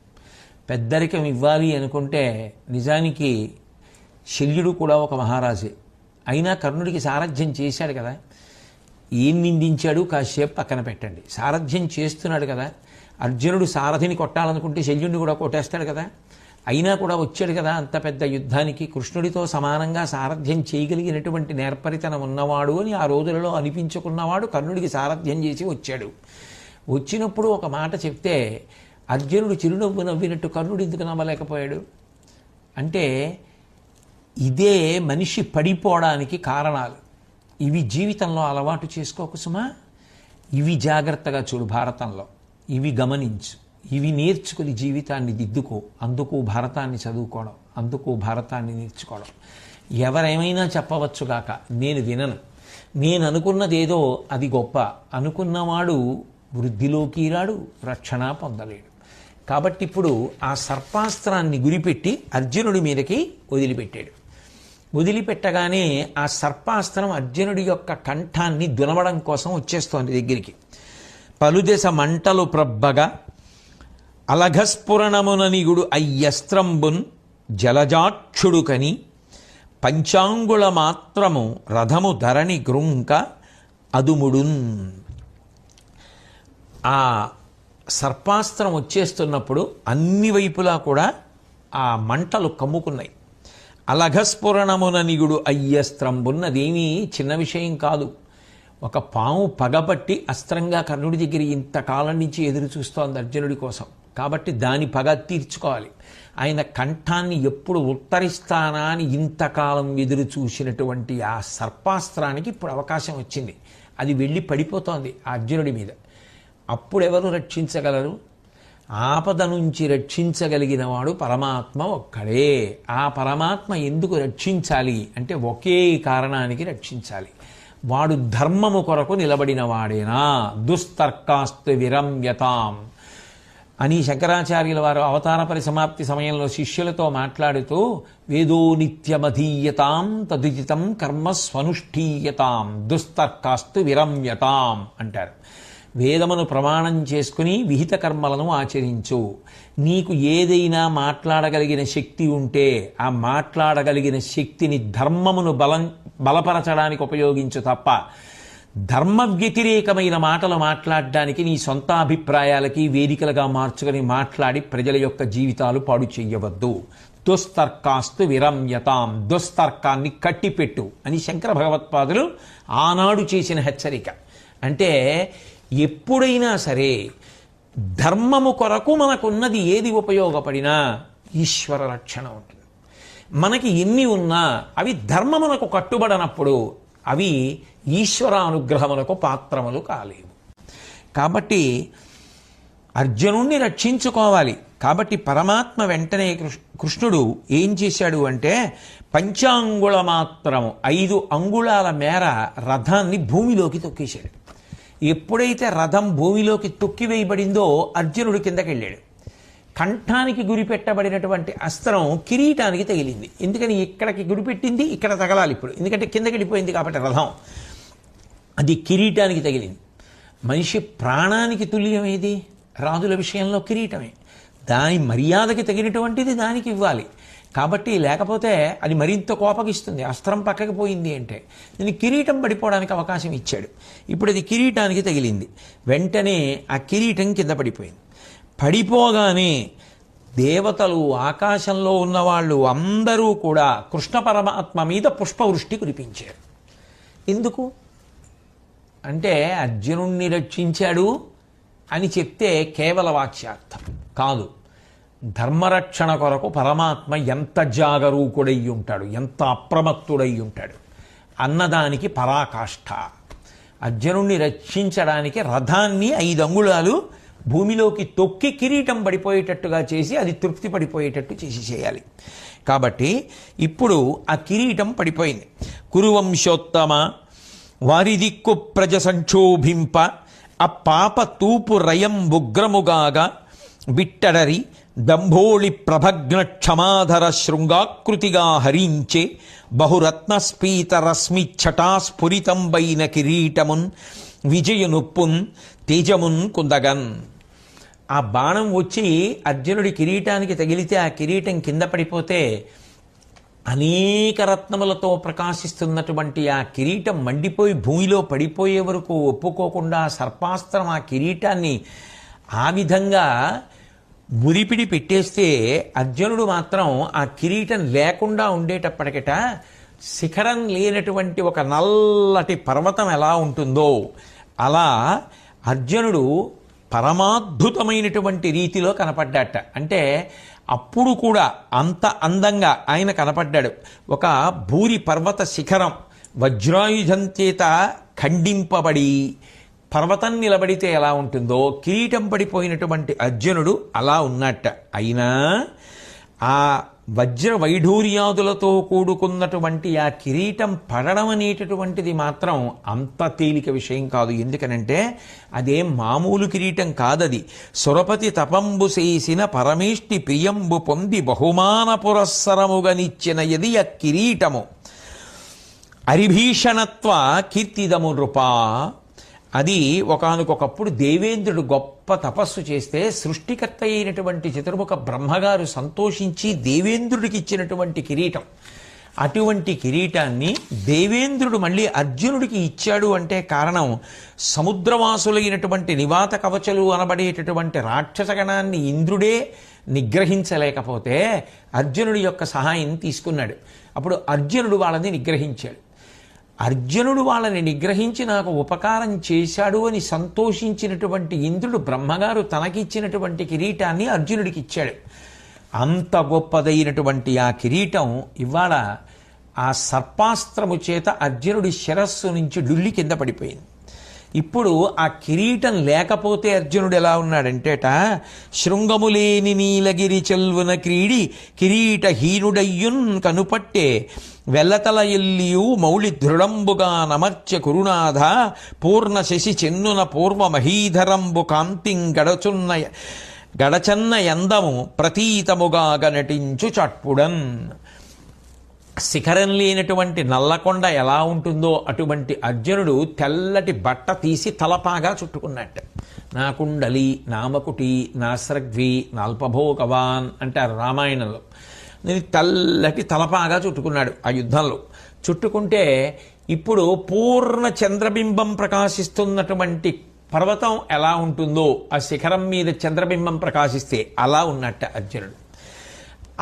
పెద్దరికం ఇవ్వాలి అనుకుంటే నిజానికి శల్యుడు కూడా ఒక మహారాజే. అయినా కర్ణుడికి సారథ్యం చేశాడు కదా. ఏం నిందించాడు కాసేపు పక్కన పెట్టండి. సారథ్యం చేస్తున్నాడు కదా. అర్జునుడు సారథిని కొట్టాలనుకుంటే శల్యుడిని కూడా కొట్టేస్తాడు కదా. అయినా కూడా వచ్చాడు కదా అంత పెద్ద యుద్ధానికి. కృష్ణుడితో సమానంగా సారథ్యం చేయగలిగినటువంటి నేర్పరితనం ఉన్నవాడు అని ఆ రోజులలో అనిపించుకున్నవాడు కర్ణుడికి సారథ్యం చేసి వచ్చాడు. వచ్చినప్పుడు ఒక మాట చెప్తే అర్జునుడు చిరునవ్వు నవ్వినట్టు కర్ణుడు ఎందుకు నమ్మలేకపోయాడు? అంటే ఇదే మనిషి పడిపోవడానికి కారణాలు. ఇవి జీవితంలో అలవాటు చేసుకోకు సుమా. ఇవి జాగ్రత్తగా చూడు భారతంలో. ఇవి గమనించు, ఇవి నేర్చుకుని జీవితాన్ని దిద్దుకో. అందుకు భారతాన్ని చదువుకోవడం, అందుకు భారతాన్ని నేర్చుకోవడం. ఎవరేమైనా చెప్పవచ్చుగాక, నేను వినను. నేను అనుకున్నదేదో అది గొప్ప అనుకున్నవాడు వృద్ధిలోకి రాడు, రక్షణ పొందలేడు. కాబట్టి ఇప్పుడు ఆ సర్పాస్త్రాన్ని గురిపెట్టి అర్జునుడి మీదకి వదిలిపెట్టాడు. వదిలిపెట్టగానే ఆ సర్పాస్త్రం అర్జునుడి యొక్క కంఠాన్ని దునవడం కోసం వచ్చేస్తోంది దగ్గరికి. పలుదెస మంటలు ప్రబ్బగా అలఘస్ఫురణముననిగుడు అయ్యస్త్రంబున్ జలజాక్షుడు కని పంచాంగుళ మాత్రము రథము ధరణి గృంక అదుముడున్. ఆ సర్పాస్త్రం వచ్చేస్తున్నప్పుడు అన్ని వైపులా కూడా ఆ మంటలు కమ్ముకున్నాయి. అలఘస్ఫురణముననిగుడు అయ్యస్త్రంబున్నదేమీ చిన్న విషయం కాదు. ఒక పాము పగబట్టి అస్త్రంగా కర్ణుడి దగ్గర ఇంతకాలం నుంచి ఎదురు చూస్తోంది అర్జునుడి కోసం. కాబట్టి దాని పగ తీర్చుకోవాలి. ఆయన కంఠాన్ని ఎప్పుడు ఉత్తరిస్తానా అని ఇంతకాలం ఎదురు చూసినటువంటి ఆ సర్పాస్త్రానికి ఇప్పుడు అవకాశం వచ్చింది. అది వెళ్ళి పడిపోతోంది ఆ అర్జునుడి మీద. అప్పుడెవరు రక్షించగలరు? ఆపద నుంచి రక్షించగలిగిన వాడు పరమాత్మ ఒక్కడే. ఆ పరమాత్మ ఎందుకు రక్షించాలి అంటే ఒకే కారణానికి రక్షించాలి. వాడు ధర్మము కొరకు నిలబడిన వాడేనా. దుస్తర్కాస్తు విరమ్యతాం అని శంకరాచార్యుల వారు అవతార పరిసమాప్తి సమయంలో శిష్యులతో మాట్లాడుతూ వేదో నిత్యమధీయతాం తదుచితం కర్మ స్వనుష్ఠీయతాం దుస్తర్కాస్తు విరమ్యతాం అంటారు. వేదమును ప్రమాణం చేసుకుని విహిత కర్మలను ఆచరించు. నీకు ఏదైనా మాట్లాడగలిగిన శక్తి ఉంటే ఆ మాట్లాడగలిగిన శక్తిని ధర్మమును బలపరచడానికి ఉపయోగించు తప్ప ధర్మ వ్యతిరేకమైన మాటలు మాట్లాడడానికి నీ సొంత అభిప్రాయాలకి వేదికలుగా మార్చుకొని మాట్లాడి ప్రజల యొక్క జీవితాలు పాడు చెయ్యవద్దు. దుస్తర్కాస్తు విరమ్యతాం, దుస్తర్కాన్ని కట్టిపెట్టు అని శంకర భగవత్పాదులు ఆనాడు చేసిన హెచ్చరిక. అంటే ఎప్పుడైనా సరే ధర్మము కొరకు మనకున్నది ఏది ఉపయోగపడినా ఈశ్వర రక్షణ ఉంటుంది. మనకి ఎన్ని ఉన్నా అవి ధర్మమునకు కట్టుబడనప్పుడు అవి ఈశ్వర అనుగ్రహమునకు పాత్రములు కాలేవు. కాబట్టి అర్జునుణ్ణి రక్షించుకోవాలి. కాబట్టి పరమాత్మ వెంటనే కృష్ణుడు ఏం చేశాడు అంటే పంచాంగుళ మాత్రము 5 అంగుళాల మేర రథాన్ని భూమిలోకి తొక్కేశాడు. ఎప్పుడైతే రథం భూమిలోకి తొక్కివేయబడిందో అర్జునుడు కిందకి వెళ్ళాడు. కంఠానికి గురిపెట్టబడినటువంటి అస్త్రం కిరీటానికి తగిలింది. ఎందుకని ఇక్కడికి గురిపెట్టింది ఇక్కడ తగలాలి ఇప్పుడు, ఎందుకంటే కిందకి వెళ్ళిపోయింది కాబట్టి రథం. అది కిరీటానికి తగిలింది. మనిషి ప్రాణానికి తుల్యం ఏది? రాజుల విషయంలో కిరీటమే. దాని మర్యాదకి తగినటువంటిది దానికి ఇవ్వాలి. కాబట్టి లేకపోతే అది మరింత కోపగిస్తుంది. అస్త్రం పక్కకి పోయింది అంటే దీన్ని కిరీటం పడిపోవడానికి అవకాశం ఇచ్చాడు. ఇప్పుడు అది కిరీటానికి తగిలింది. వెంటనే ఆ కిరీటం కింద పడిపోయింది. పడిపోగానే దేవతలు, ఆకాశంలో ఉన్నవాళ్ళు అందరూ కూడా కృష్ణ పరమాత్మ మీద పుష్పవృష్టి కురిపించారు. ఎందుకు అంటే అర్జునుణ్ణి రక్షించాడు అని చెప్తే కేవల వాచ్యార్థం కాదు. ధర్మరక్షణ కొరకు పరమాత్మ ఎంత జాగరూకుడై ఉంటాడు, ఎంత అప్రమత్తుడై ఉంటాడు అన్నదానికి పరాకాష్ఠ. అర్జునుణ్ణి రక్షించడానికి రథాన్ని 5 అంగుళాలు భూమిలోకి తొక్కి కిరీటం పడిపోయేటట్టుగా చేసి అది తృప్తి పడిపోయేటట్టు చేయాలి. కాబట్టి ఇప్పుడు ఆ కిరీటం పడిపోయింది. కురువంశోత్తమ వారి దిక్కు ప్రజ సంక్షోభింప ఆ పాప తూపు రయం ఉగ్రముగాగా బిట్టడరి దంభోళి ప్రభగ్న క్షమాధర శృంగాకృతిగా హరించే బహురత్నస్ఫీత రశ్మి ఛటాస్ఫురితంబైన కిరీటమున్ విజయనుప్పున్ తేజమున్ కుందగన్. ఆ బాణం వచ్చి అర్జునుడి కిరీటానికి తగిలితే ఆ కిరీటం కింద పడిపోతే అనేక రత్నములతో ప్రకాశిస్తున్నటువంటి ఆ కిరీటం మండిపోయి భూమిలో పడిపోయే వరకు ఒప్పుకోకుండా సర్పాస్త్రం ఆ కిరీటాన్ని ఆ విధంగా మురిపిడి పెట్టేస్తే అర్జునుడు మాత్రం ఆ కిరీటం లేకుండా ఉండేటప్పటికట శిఖరం లేనటువంటి ఒక నల్లటి పర్వతం ఎలా ఉంటుందో అలా అర్జునుడు పరమాద్భుతమైనటువంటి రీతిలో కనపడ్డాట. అంటే అప్పుడు కూడా అంత అందంగా ఆయన కనపడ్డాడు. ఒక భూరి పర్వత శిఖరం వజ్రాయుధం చేత ఖండింపబడి పర్వతం నిలబడితే ఎలా ఉంటుందో కిరీటం పడిపోయినటువంటి అర్జునుడు అలా ఉన్నట్ట. అయినా ఆ వజ్ర వైఢూర్యాదులతో కూడుకున్నటువంటి ఆ కిరీటం పడడం అనేటటువంటిది మాత్రం అంత తేలిక విషయం కాదు. ఎందుకనంటే అదేం మామూలు కిరీటం కాదది. సురపతి తపంబు చేసిన పరమేష్టి ప్రియంబు పొంది బహుమాన పురస్సరముగనిచ్చిన యది ఆ కిరీటము అరిభీషణత్వ కీర్తిదము నృపా. అది ఒకానొకప్పుడు దేవేంద్రుడు గొప్ప తపస్సు చేస్తే సృష్టికర్త అయినటువంటి చతుర్ముఖ బ్రహ్మగారు సంతోషించి దేవేంద్రుడికి ఇచ్చినటువంటి కిరీటం. అటువంటి కిరీటాన్ని దేవేంద్రుడు మళ్ళీ అర్జునుడికి ఇచ్చాడు అంటే కారణం సముద్రవాసులైనటువంటి నివాత కవచలు అనబడేటటువంటి రాక్షసగణాన్ని ఇంద్రుడే నిగ్రహించలేకపోతే అర్జునుడి యొక్క సహాయం తీసుకున్నాడు. అప్పుడు అర్జునుడు వాళ్ళని నిగ్రహించాడు. అర్జునుడు వాళ్ళని నిగ్రహించి నాకు ఉపకారం చేశాడు అని సంతోషించినటువంటి ఇంద్రుడు బ్రహ్మగారు తనకిచ్చినటువంటి కిరీటాన్ని అర్జునుడికి ఇచ్చాడు. అంత గొప్పదైనటువంటి ఆ కిరీటం ఇవాళ ఆ సర్పాస్త్రము చేత అర్జునుడి శిరస్సు నుంచి డుల్లి కింద పడిపోయింది. ఇప్పుడు ఆ కిరీటం లేకపోతే అర్జునుడు ఎలా ఉన్నాడంటేట శృంగములేని నీలగిరి చెల్వున క్రీడి కిరీటహీనుడయ్యున్ కనుపట్టే వెల్లతల ఎల్లియు మౌళి దృఢంబుగా నమర్చె కురునాథ పూర్ణ శశి చెన్నున పూర్వ మహీధరంబు కాంతిం గడచన్న ఎందము ప్రతీతముగా నటించు చట్పుడన్. శిఖరం లేనటువంటి నల్లకొండ ఎలా ఉంటుందో అటువంటి అర్జునుడు తెల్లటి బట్ట తీసి తలపాగా చుట్టుకున్నట్టు. నా కుండలి నామకుటి నాస్రగ్వి నాల్పభోగవాన్ అంటారు రామాయణంలో. నేను తెల్లటి తలపాగా చుట్టుకున్నాడు ఆ యుద్ధంలో. చుట్టుకుంటే ఇప్పుడు పూర్ణ చంద్రబింబం ప్రకాశిస్తున్నటువంటి పర్వతం ఎలా ఉంటుందో ఆ శిఖరం మీద చంద్రబింబం ప్రకాశిస్తే అలా ఉన్నట్ట అర్జునుడు.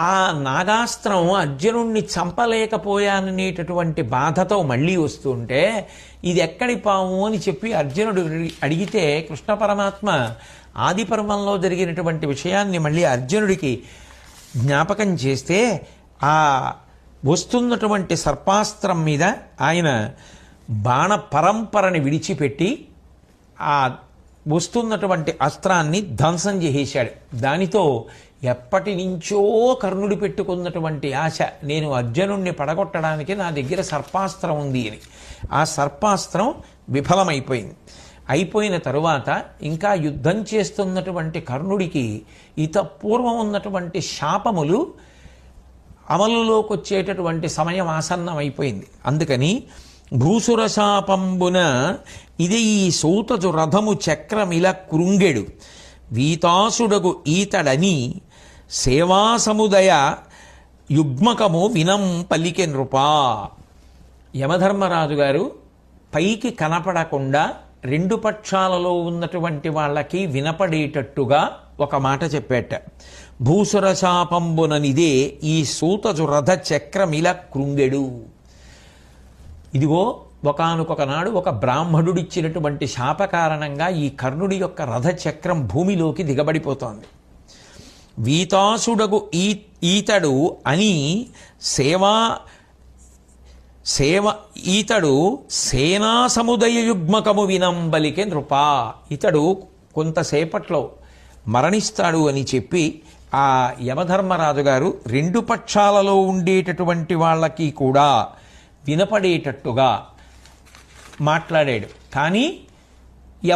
ఆ నాగాస్త్రం అర్జునుణ్ణి చంపలేకపోయాననేటటువంటి బాధతో మళ్ళీ వస్తుంటే ఇది ఎక్కడి పాము అని చెప్పి అర్జునుడు అడిగితే కృష్ణ పరమాత్మ ఆది పర్వంలో జరిగినటువంటి విషయాన్ని మళ్ళీ అర్జునుడికి జ్ఞాపకం చేస్తే ఆ వస్తున్నటువంటి సర్పాస్త్రం మీద ఆయన బాణ పరంపరని విడిచిపెట్టి ఆ వస్తున్నటువంటి అస్త్రాన్ని ధ్వంసం చేసేశాడు. దానితో ఎప్పటి నుంచో కర్ణుడు పెట్టుకున్నటువంటి ఆశ, నేను అర్జునుణ్ణి పడగొట్టడానికి నా దగ్గర సర్పాస్త్రం ఉంది అని, ఆ సర్పాస్త్రం విఫలమైపోయింది. అయిపోయిన తరువాత ఇంకా యుద్ధం చేస్తున్నటువంటి కర్ణుడికి పూర్వం ఉన్నటువంటి శాపములు అమలులోకి వచ్చేటటువంటి సమయం ఆసన్నమైపోయింది. అందుకని భూసుర శాపంబున ఇది ఈ సూతజు రథము చక్రమిల కృంగెడు వీతాసుడగు ఈతడని సేవాసముదయ యుగ్మకము వినం పలికె నృపా. యమధర్మరాజు గారు పైకి కనపడకుండా రెండు పక్షాలలో ఉన్నటువంటి వాళ్ళకి వినపడేటట్టుగా ఒక మాట చెప్పేట. భూసురశాపంబుననిదే ఈ సూతజు రథ చక్రమిల కృంగెడు. ఇదిగో ఒకానొక నాడు ఒక బ్రాహ్మణుడిచ్చినటువంటి శాప కారణంగా ఈ కర్ణుడి యొక్క రథచక్రం భూమిలోకి దిగబడిపోతోంది. వీతాసుడగు ఈతడు అని ఈతడు సేనా సముదయ యుగ్మకము వినంబలికే నృపా. ఇతడు కొంతసేపట్లో మరణిస్తాడు అని చెప్పి ఆ యమధర్మరాజు గారు రెండు పక్షాలలో ఉండేటటువంటి వాళ్ళకి కూడా వినపడేటట్టుగా మాట్లాడాడు. కానీ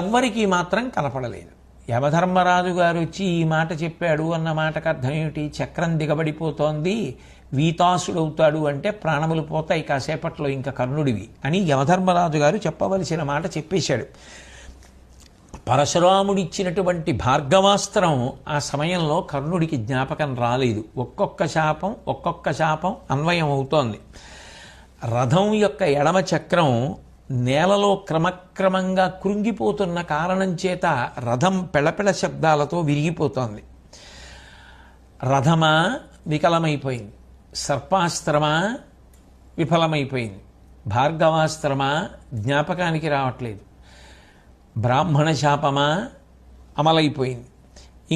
ఎవ్వరికీ మాత్రం కనపడలేదు. యమధర్మరాజు గారు వచ్చి ఈ మాట చెప్పాడు అన్న మాటకు అర్థం ఏమిటి? చక్రం దిగబడిపోతోంది, వీతాసుడవుతాడు అంటే ప్రాణములు పోతాయి కాసేపట్లో ఇంకా కర్ణుడివి అని యమధర్మరాజు గారు చెప్పవలసిన మాట చెప్పేశాడు. పరశురాముడిచ్చినటువంటి భార్గవాస్త్రం ఆ సమయంలో కర్ణుడికి జ్ఞాపకం రాలేదు. ఒక్కొక్క శాపం అన్వయం అవుతోంది. రథం యొక్క ఎడమ చక్రం నేలలో క్రమక్రమంగా కృంగిపోతున్న కారణం చేత రథం పెళపెళ శబ్దాలతో విరిగిపోతోంది. రథమా వికలమైపోయింది, సర్పాస్త్రమా విఫలమైపోయింది, భార్గవాస్త్రమా జ్ఞాపకానికి రావట్లేదు, బ్రాహ్మణ శాపమా అమలైపోయింది.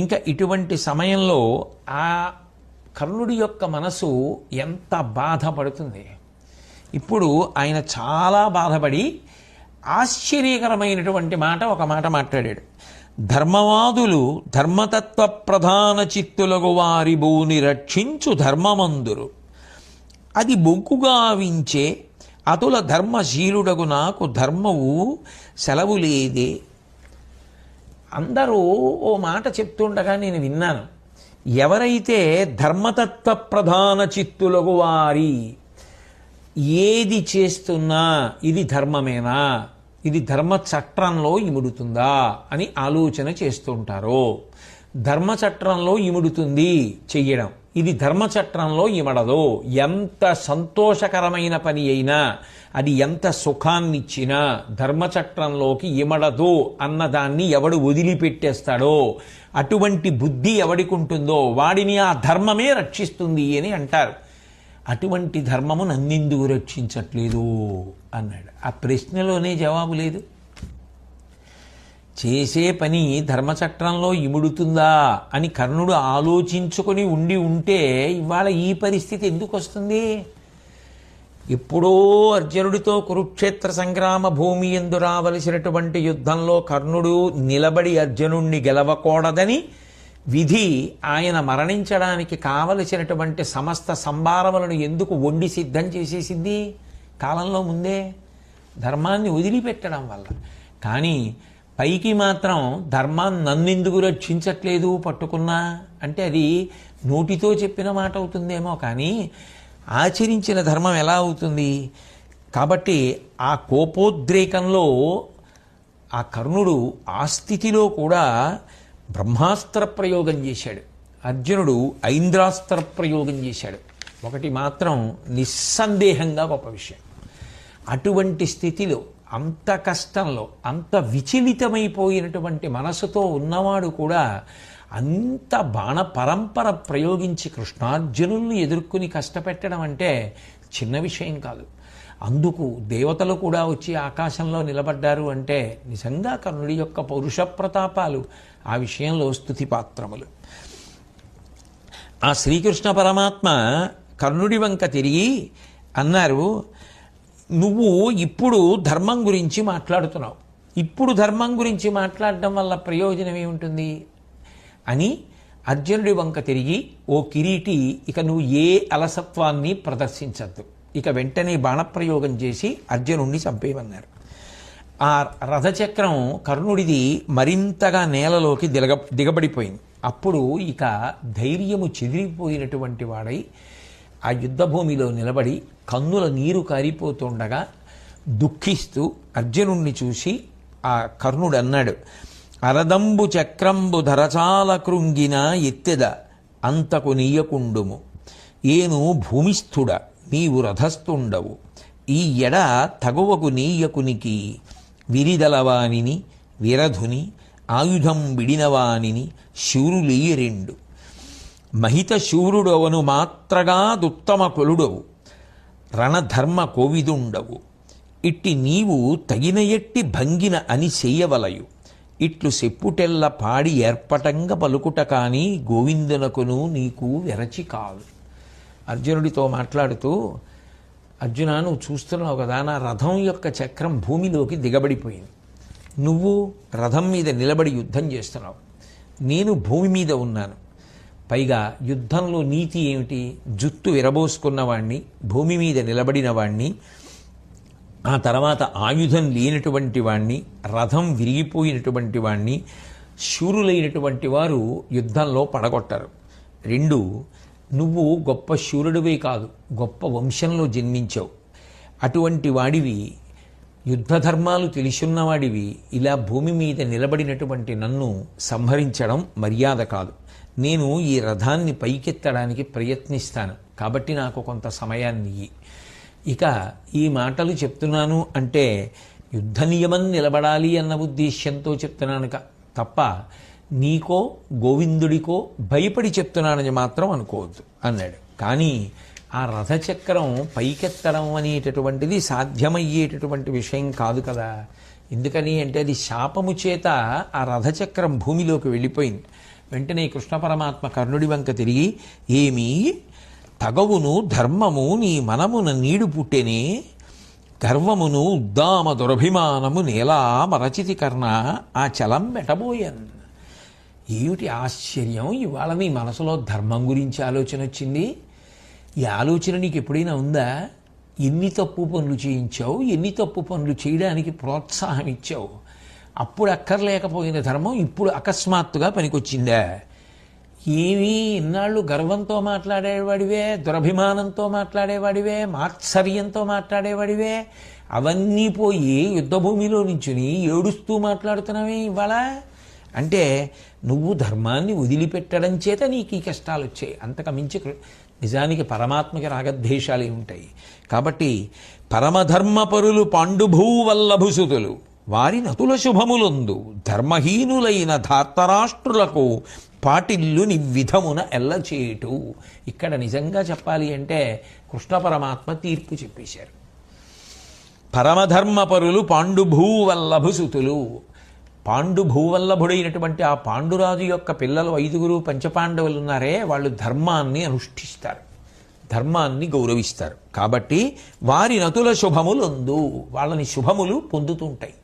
ఇంకా ఇటువంటి సమయంలో ఆ కర్ణుడి యొక్క మనసు ఎంత బాధపడుతుంది. ఇప్పుడు ఆయన చాలా బాధపడి ఆశ్చర్యకరమైనటువంటి ఒక మాట మాట్లాడాడు. ధర్మవాదులు ధర్మతత్వ ప్రధాన చిత్తులగు వారి భూని రక్షించు ధర్మమందురు, అది బొగ్గుగా వించే అతుల ధర్మశీలుడగు నాకు ధర్మవు సెలవు లేదే. అందరూ ఓ మాట చెప్తుండగా నేను విన్నాను. ఎవరైతే ధర్మతత్వ ప్రధాన చిత్తులగు వారి ఏది చేస్తున్నా ఇది ధర్మమేనా, ఇది ధర్మ చట్రంలో ఇముడుతుందా అని ఆలోచన చేస్తుంటారో, ధర్మచట్రంలో ఇముడుతుంది చెయ్యడం, ఇది ధర్మచట్రంలో ఇమడదో, ఎంత సంతోషకరమైన పని అయినా అది ఎంత సుఖాన్నిచ్చినా ధర్మచట్రంలోకి ఇమడదు అన్నదాన్ని ఎవడు వదిలిపెట్టేస్తాడో, అటువంటి బుద్ధి ఎవడికి ఉంటుందో వాడిని ఆ ధర్మమే రక్షిస్తుంది అని అంటారు. అటువంటి ధర్మము నన్నెందుకు రక్షించట్లేదు అన్నాడు. ఆ ప్రశ్నలోనే జవాబు లేదు. చేసే పని ధర్మచక్రంలో ఇముడుతుందా అని కర్ణుడు ఆలోచించుకొని ఉంటే ఇవాళ ఈ పరిస్థితి ఎందుకు వస్తుంది? ఎప్పుడో అర్జునుడితో కురుక్షేత్ర సంగ్రామ భూమి యందు రావలసినటువంటి యుద్ధంలో కర్ణుడు నిలబడి అర్జునుణ్ణి గెలవకూడదని విధి ఆయన మరణించడానికి కావలసినటువంటి సమస్త సంభారములను ఎందుకు వండి సిద్ధం చేసేసింది కాలంలో ముందే? ధర్మాన్ని వదిలిపెట్టడం వల్ల. కానీ పైకి మాత్రం ధర్మాన్ని నన్నెందుకు రక్షించట్లేదు పట్టుకున్నా అంటే అది నోటితో చెప్పిన మాట అవుతుందేమో, కానీ ఆచరించిన ధర్మం ఎలా అవుతుంది? కాబట్టి ఆ కోపోద్రేకంలో ఆ కర్ణుడు ఆ స్థితిలో కూడా బ్రహ్మాస్త్ర ప్రయోగం చేశాడు, అర్జునుడు ఐంద్రాస్త్ర ప్రయోగం చేశాడు. ఒకటి మాత్రం నిస్సందేహంగా గొప్ప విషయం, అటువంటి స్థితిలో అంత కష్టంలో అంత విచలితమైపోయినటువంటి మనసుతో ఉన్నవాడు కూడా అంత బాణ పరంపర ప్రయోగించి కృష్ణార్జునుల్ని ఎదుర్కొని కష్టపెట్టడం అంటే చిన్న విషయం కాదు. అందుకు దేవతలు కూడా వచ్చి ఆకాశంలో నిలబడ్డారు అంటే నిజంగా కర్ణుడి యొక్క పౌరుష ప్రతాపాలు ఆ విషయంలో స్తుతిపాత్రములు. ఆ శ్రీకృష్ణ పరమాత్మ కర్ణుడి వంక తిరిగి అన్నారు, నువ్వు ఇప్పుడు ధర్మం గురించి మాట్లాడుతున్నావు, ఇప్పుడు ధర్మం గురించి మాట్లాడడం వల్ల ప్రయోజనం ఏముంటుంది అని అర్జునుడి వంక తిరిగి, ఓ కిరీటి, ఇక నువ్వు ఏ అలసత్వాన్ని ప్రదర్శించద్దు, ఇక వెంటనే బాణప్రయోగం చేసి అర్జునుడిని చంపేయమన్నారు. ఆ రథచక్రం కర్ణుడిది మరింతగా నేలలోకి దిగబడిపోయింది. అప్పుడు ఇక ధైర్యము చెదిరిపోయినటువంటి వాడై ఆ యుద్ధభూమిలో నిలబడి కన్నుల నీరు కారిపోతుండగా దుఃఖిస్తూ అర్జునుణ్ణి చూసి ఆ కర్ణుడు అన్నాడు, అరదంబు చక్రంబు ధరచాల కృంగిన ఎత్తెద అంతకు నీయకుండుము, ఏను భూమిస్థుడ నీవు రథస్థుండవు, ఈ ఎడ తగువకు నీయకునికి విరిదలవానిని విరధుని ఆయుధం విడినవానిని శూరులీయ రెండు, మహిత శూరుడవను మాత్రగా దుత్తమ కొలుడవు రణధర్మ కోవిదుండవు ఇట్టి నీవు తగిన ఎట్టి భంగిన అని చెయ్యవలయు ఇట్లు సెప్పుటెల్ల పాడి ఏర్పటంగ పలుకుట కాని గోవిందునకును నీకు వెరచి కాదు. అర్జునుడితో మాట్లాడుతూ, అర్జున, నువ్వు చూస్తున్నావు కదా, నా రథం యొక్క చక్రం భూమిలోకి దిగబడిపోయింది. నువ్వు రథం మీద నిలబడి యుద్ధం చేస్తున్నావు, నేను భూమి మీద ఉన్నాను. పైగా యుద్ధంలో నీతి ఏమిటి? జుత్తు విరబోసుకున్నవాణ్ణి, భూమి మీద నిలబడిన వాణ్ణి, ఆ తర్వాత ఆయుధం లేనటువంటి వాణ్ణి, రథం విరిగిపోయినటువంటి వాణ్ణి శూరులైనటువంటి వారు యుద్ధంలో పడగొట్టారు. 2, నువ్వు గొప్ప శూరుడివే కాదు, గొప్ప వంశంలో జన్మించావు. అటువంటి వాడివి, యుద్ధ ధర్మాలు తెలిసున్నవాడివి, ఇలా భూమి మీద నిలబడినటువంటి నన్ను సంహరించడం మర్యాద కాదు. నేను ఈ రథాన్ని పైకెత్తడానికి ప్రయత్నిస్తాను, కాబట్టి నాకు కొంత సమయాన్ని ఇయ్యి. ఇక ఈ మాటలు చెప్తున్నాను అంటే యుద్ధ నియమం నిలబడాలి అన్న ఉద్దేశ్యంతో చెప్తున్నాను తప్ప నీకో గోవిందుడికో భయపడి చెప్తున్నానని మాత్రం అనుకోవద్దు అన్నాడు. కానీ ఆ రథచక్రం పైకెత్తడం అనేటటువంటిది సాధ్యమయ్యేటటువంటి విషయం కాదు కదా. ఎందుకని అంటే అది శాపము చేత ఆ రథచక్రం భూమిలోకి వెళ్ళిపోయింది. వెంటనే కృష్ణ పరమాత్మ కర్ణుడి వంక తిరిగి, ఏమీ తగవును ధర్మము నీ మనమున నీడు పుట్టెనే, గర్వమును ఉద్దామ దురభిమానము నేలా మరచితి కర్ణ ఆ చలం మెటబోయన్. ఏమిటి ఆశ్చర్యం, ఇవాళ నీ మనసులో ధర్మం గురించి ఆలోచన వచ్చింది. ఈ ఆలోచన నీకు ఎప్పుడైనా ఉందా? ఎన్ని తప్పు పనులు చేయించావు, ఎన్ని తప్పు పనులు చేయడానికి ప్రోత్సాహం ఇచ్చావు. అప్పుడు అక్కర్లేకపోయిన ధర్మం ఇప్పుడు అకస్మాత్తుగా పనికొచ్చిందా? ఏమీ ఇన్నాళ్ళు గర్వంతో మాట్లాడేవాడివే, దురభిమానంతో మాట్లాడేవాడివే, మాత్సర్యంతో మాట్లాడేవాడివే, అవన్నీ పోయి యుద్ధభూమిలో నించుని ఏడుస్తూ మాట్లాడుతున్నావే ఇవాళ. అంటే నువ్వు ధర్మాన్ని వదిలిపెట్టడం చేత నీకు ఈ కష్టాలు వచ్చాయి. అంతకు మించి నిజానికి పరమాత్మకి రాగద్వేషాలే ఉంటాయి. కాబట్టి పరమధర్మపరులు పాండుభూవల్లభుసుతులు వారి నతుల శుభములందు ధర్మహీనులైన ధార్తరాష్ట్రులకు పాటిల్లు నివిధమున ఎల్లచేటు. ఇక్కడ నిజంగా చెప్పాలి అంటే కృష్ణ పరమాత్మ తీర్పు చెప్పేశారు. పరమధర్మపరులు పాండుభూవల్లభుసుతులు, పాండుభూవల్లభుడైనటువంటి ఆ పాండురాజు యొక్క పిల్లలు 5 పంచపాండవులు ఉన్నారే, వాళ్ళు ధర్మాన్ని అనుష్ఠిస్తారు, ధర్మాన్ని గౌరవిస్తారు. కాబట్టి వారి నతుల శుభములందు వాళ్ళని శుభములు పొందుతుంటాయి.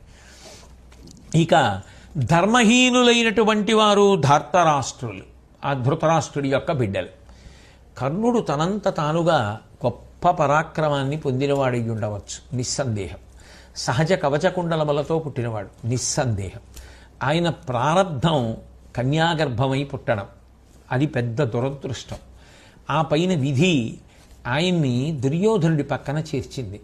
ఇక ధర్మహీనులైనటువంటి వారు ధార్తరాష్ట్రులు, ఆ ధృతరాష్ట్రుడి యొక్క బిడ్డలు. కర్ణుడు తనంత తానుగా గొప్ప పరాక్రమాన్ని పొందినవాడై ఉండవచ్చు, నిస్సందేహం. సహజ కవచకుండలములతో పుట్టినవాడు, నిస్సందేహం. ఆయన ప్రారబ్ధం కన్యాగర్భమై పుట్టడం, అది పెద్ద దురదృష్టం. ఆ పైన విధి ఆయన్ని దుర్యోధనుడి పక్కన చేర్చింది.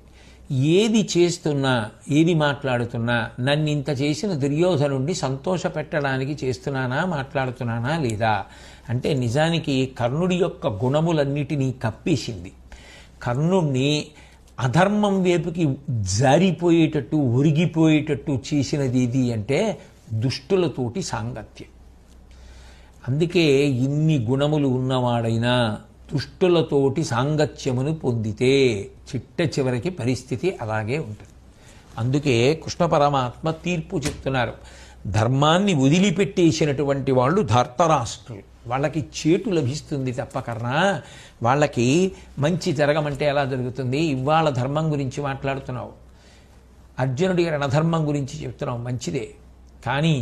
ఏది చేస్తున్నా, ఏది మాట్లాడుతున్నా నన్నింత చేసిన దుర్యోధనుడిని సంతోష పెట్టడానికి చేస్తున్నానా, మాట్లాడుతున్నానా లేదా అంటే నిజానికి కర్ణుడి యొక్క గుణములన్నిటినీ కప్పేసింది. కర్ణుణ్ణి అధర్మం వైపుకి జారిపోయేటట్టు, ఒరిగిపోయేటట్టు చేసినది ఏది అంటే దుష్టులతోటి సాంగత్యం. అందుకే ఇన్ని గుణములు ఉన్నవాడైనా దుష్టులతోటి సాంగత్యమును పొందితే చిట్ట చివరికి పరిస్థితి అలాగే ఉంటుంది. అందుకే కృష్ణ పరమాత్మ తీర్పు చెప్తున్నారు. ధర్మాన్ని వదిలిపెట్టేసినటువంటి వాళ్ళు ధార్తరాష్ట్రులు, వాళ్ళకి చేటు లభిస్తుంది తప్ప కర్ణ వాళ్ళకి మంచి జరగమంటే ఎలా జరుగుతుంది? ఇవాళ ధర్మం గురించి మాట్లాడుతున్నావు, అర్జునుడి రణధర్మం గురించి చెప్తున్నావు, మంచిదే. కానీ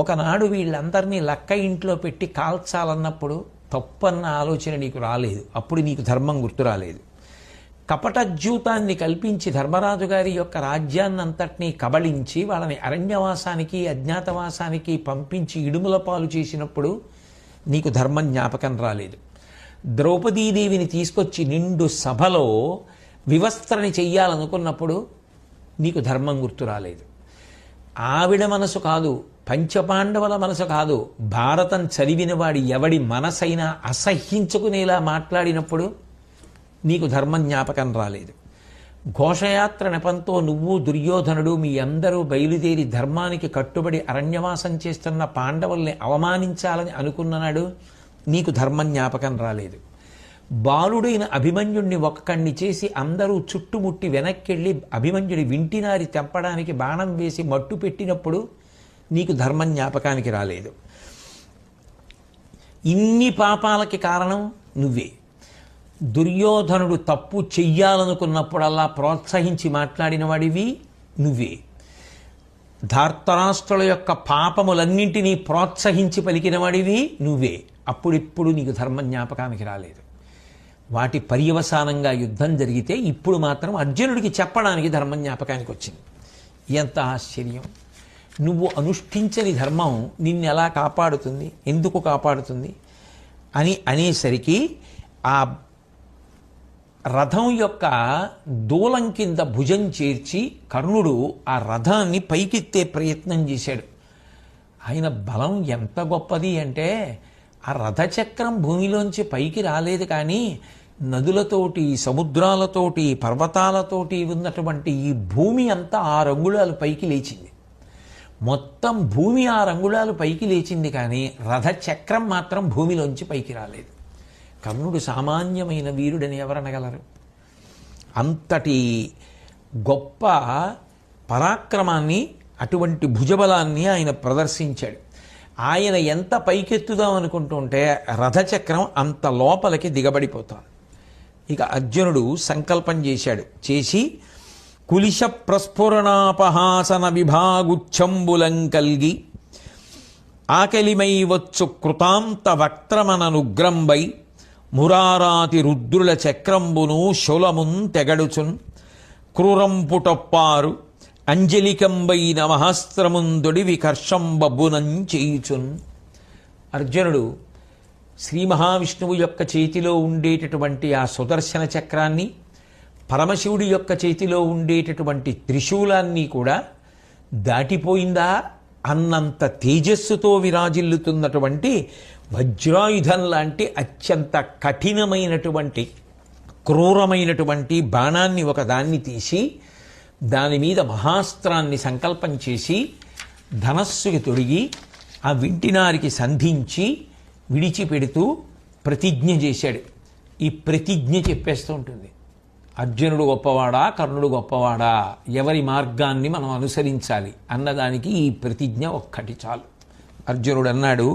ఒకనాడు వీళ్ళందరినీ లక్క ఇంట్లో పెట్టి కాల్చాలన్నప్పుడు తప్పన్న ఆలోచన నీకు రాలేదు, అప్పుడు నీకు ధర్మం గుర్తు రాలేదు. కపటజ్యూతాన్ని కల్పించి ధర్మరాజు గారి యొక్క రాజ్యాన్నంతటినీ కబళించి వాళ్ళని అరణ్యవాసానికి, అజ్ఞాతవాసానికి పంపించి ఇడుముల పాలు చేసినప్పుడు నీకు ధర్మం జ్ఞాపకం రాలేదు. ద్రౌపదీదేవిని తీసుకొచ్చి నిండు సభలో వివస్త్రని చెయ్యాలనుకున్నప్పుడు నీకు ధర్మం గుర్తు రాలేదు. ఆవిడ మనసు కాదు, పంచపాండవుల మనసు కాదు, భారతం చదివిన వాడి ఎవడి మనసైనా అసహ్యించుకునేలా మాట్లాడినప్పుడు నీకు ధర్మం జ్ఞాపకం రాలేదు. ఘోషయాత్ర నెపంతో నువ్వు దుర్యోధనుడు మీ అందరూ బయలుదేరి ధర్మానికి కట్టుబడి అరణ్యవాసం చేస్తున్న పాండవుల్ని అవమానించాలని అనుకున్ననాడు నీకు ధర్మం జ్ఞాపకం రాలేదు. బాలుడైన అభిమన్యుణ్ణి ఒక్కడిని చేసి అందరూ చుట్టుముట్టి వెనక్కెళ్ళి అభిమన్యుడి వింటినారి తెంపడానికి బాణం వేసి మట్టు పెట్టినప్పుడు నీకు ధర్మం జ్ఞాపకానికి రాలేదు. ఇన్ని పాపాలకి కారణం నువ్వే. దుర్యోధనుడు తప్పు చెయ్యాలనుకున్నప్పుడల్లా ప్రోత్సహించి మాట్లాడిన వాడివి నువ్వే. ధార్తరాష్ట్రుల యొక్క పాపములన్నింటినీ ప్రోత్సహించి పలికిన వాడివి నువ్వే. అప్పుడిప్పుడు నీకు ధర్మం జ్ఞాపకానికి రాలేదు. వాటి పర్యవసానంగా యుద్ధం జరిగితే ఇప్పుడు మాత్రం అర్జునుడికి చెప్పడానికి ధర్మం జ్ఞాపకానికి వచ్చింది. ఎంత ఆశ్చర్యం! నువ్వు అనుష్ఠించని ధర్మం నిన్ను ఎలా కాపాడుతుంది, ఎందుకు కాపాడుతుంది అని అనేసరికి ఆ రథం యొక్క దూలం కింద భుజం చేర్చి కర్ణుడు ఆ రథాన్ని పైకెత్తే ప్రయత్నం చేశాడు. ఆయన బలం ఎంత గొప్పది అంటే ఆ రథచక్రం భూమిలోంచి పైకి రాలేదు, కానీ నదులతోటి సముద్రాలతోటి పర్వతాలతోటి ఉన్నటువంటి ఈ భూమి అంతా 6 అంగుళాలు పైకి లేచింది. మొత్తం భూమి 6 అంగుళాలు పైకి లేచింది, కానీ రథచక్రం మాత్రం భూమిలోంచి పైకి రాలేదు. కర్ణుడు సామాన్యమైన వీరుడని ఎవరనగలరు? అంతటి గొప్ప పరాక్రమాన్ని, అటువంటి భుజబలాన్ని ఆయన ప్రదర్శించాడు. ఆయన ఎంత పైకెత్తుదాం అనుకుంటుంటే రథచక్రం అంత లోపలికి దిగబడిపోతాడు. ఇక అర్జునుడు సంకల్పం చేసి కులిశ ప్రస్ఫురణాపహాసన విభాగుచ్చంబులం కల్గి ఆకలిమై వచ్చు కృతాంత వక్త్రమననుగ్రంబై మురారాతి రుద్రుల చక్రంబును శూలమున్ తెగడుచున్ క్రూరంపుటొప్పారు అంజలికంబైన మహాస్త్రముందుడి వికర్షంబబ్బునం చేయుచున్. అర్జునుడు శ్రీ మహావిష్ణువు యొక్క చేతిలో ఉండేటటువంటి ఆ సుదర్శన చక్రాన్ని, పరమశివుడి యొక్క చేతిలో ఉండేటటువంటి త్రిశూలాన్ని కూడా దాటిపోయిందా అన్నంత తేజస్సుతో విరాజిల్లుతున్నటువంటి వజ్రాయుధం లాంటి అత్యంత కఠినమైనటువంటి క్రూరమైనటువంటి బాణాన్ని ఒకదాన్ని తీసి దాని మీద మహాస్త్రాన్ని సంకల్పం చేసి ధనస్సుకి తొడిగి ఆ వింటినారికి సంధించి విడిచిపెడుతూ ప్రతిజ్ఞ చేశాడు. ఈ ప్రతిజ్ఞ చెప్పేస్తూ ఉంటుంది, అర్జునుడు గొప్పవాడా కర్ణుడు గొప్పవాడా, ఎవరి మార్గాన్ని మనం అనుసరించాలి అన్నదానికి ఈ ప్రతిజ్ఞ ఒక్కటి చాలు. అర్జునుడు అన్నాడు,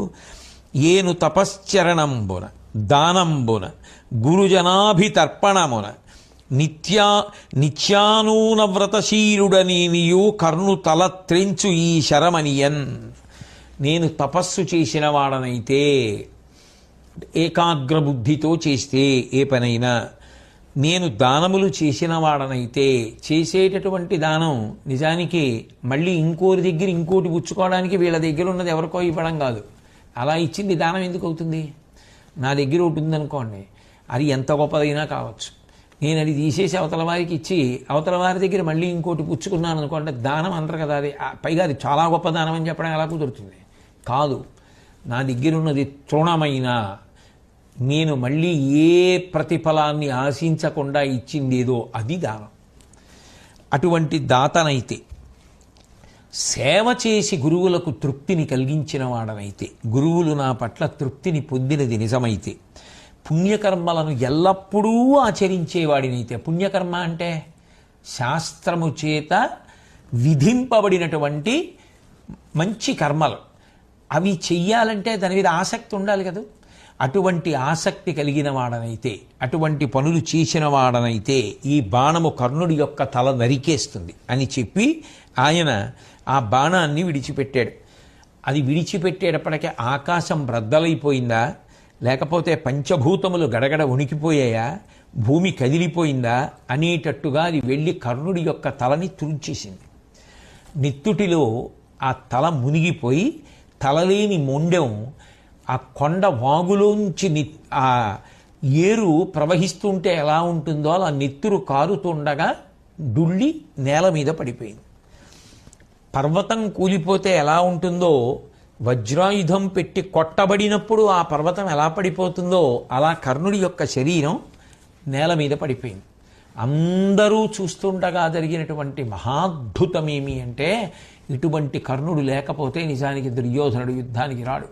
ఏను తపశ్చరణంబున దానంబున గురుజనాభితర్పణమున నిత్యానూన వ్రతశీలుడనేనియు కర్ణు తల త్రెంచు ఈ శరమనియన్. నేను తపస్సు చేసిన వాడనైతే, ఏకాగ్ర బుద్ధితో చేస్తే ఏ పనైనా, నేను దానములు చేసిన వాడనైతే, చేసేటటువంటి దానం నిజానికి మళ్ళీ ఇంకోరి దగ్గర ఇంకోటి పుచ్చుకోవడానికి వీళ్ళ దగ్గర ఉన్నది ఎవరికో ఇవ్వడం కాదు. అలా ఇచ్చింది దానం ఎందుకు అవుతుంది? నా దగ్గర ఒకటి ఉందనుకోండి, అది ఎంత గొప్పదైనా కావచ్చు, నేను అది తీసేసి అవతల వారికి ఇచ్చి అవతల వారి దగ్గర మళ్ళీ ఇంకోటి పుచ్చుకున్నాను అనుకోండి, దానం అంటారు కదా, అది పైగా అది చాలా గొప్ప దానం అని చెప్పడం ఎలా కుదురుతుంది? కాదు, నా దగ్గర ఉన్నది తృణమైన, నేను మళ్ళీ ఏ ప్రతిఫలాన్ని ఆశించకుండా ఇచ్చిందేదో అది దానం. అటువంటి దాతనైతే, సేవ చేసి గురువులకు తృప్తిని కలిగించిన వాడనైతే, గురువులు నా పట్ల తృప్తిని పొందినది నిజమైతే, పుణ్యకర్మలను ఎల్లప్పుడూ ఆచరించేవాడినైతే, పుణ్యకర్మ అంటే శాస్త్రము చేత విధింపబడినటువంటి మంచి కర్మలు, అవి చెయ్యాలంటే దాని మీద ఆసక్తి ఉండాలి కదా. అటువంటి ఆసక్తి కలిగిన వాడనైతే, అటువంటి పనులు చేసిన వాడనైతే ఈ బాణము కర్ణుడి యొక్క తల నరికేస్తుంది అని చెప్పి ఆయన ఆ బాణాన్ని విడిచిపెట్టాడు. అది విడిచిపెట్టేటప్పటికే ఆకాశం బ్రద్దలైపోయిందా, లేకపోతే పంచభూతములు గడగడ వణికిపోయాయా, భూమి కదిలిపోయిందా అనేటట్టుగా అది వెళ్ళి కర్ణుడి యొక్క తలని తుంచేసింది. నెత్తుటిలో ఆ తల మునిగిపోయి తలలేని మొండెం ఆ కొండ వాగులోంచి ఆ ఏరు ప్రవహిస్తుంటే ఎలా ఉంటుందో అలా నెత్తురు కారుతుండగా డుళ్ళి నేల మీద పడిపోయింది. పర్వతం కూలిపోతే ఎలా ఉంటుందో, వజ్రాయుధం పెట్టి కొట్టబడినప్పుడు ఆ పర్వతం ఎలా పడిపోతుందో అలా కర్ణుడి యొక్క శరీరం నేల మీద పడిపోయింది. అందరూ చూస్తుండగా జరిగినటువంటి మహాద్భుతమేమి అంటే, ఇటువంటి కర్ణుడు లేకపోతే నిజానికి దుర్యోధనుడు యుద్ధానికి రాడు.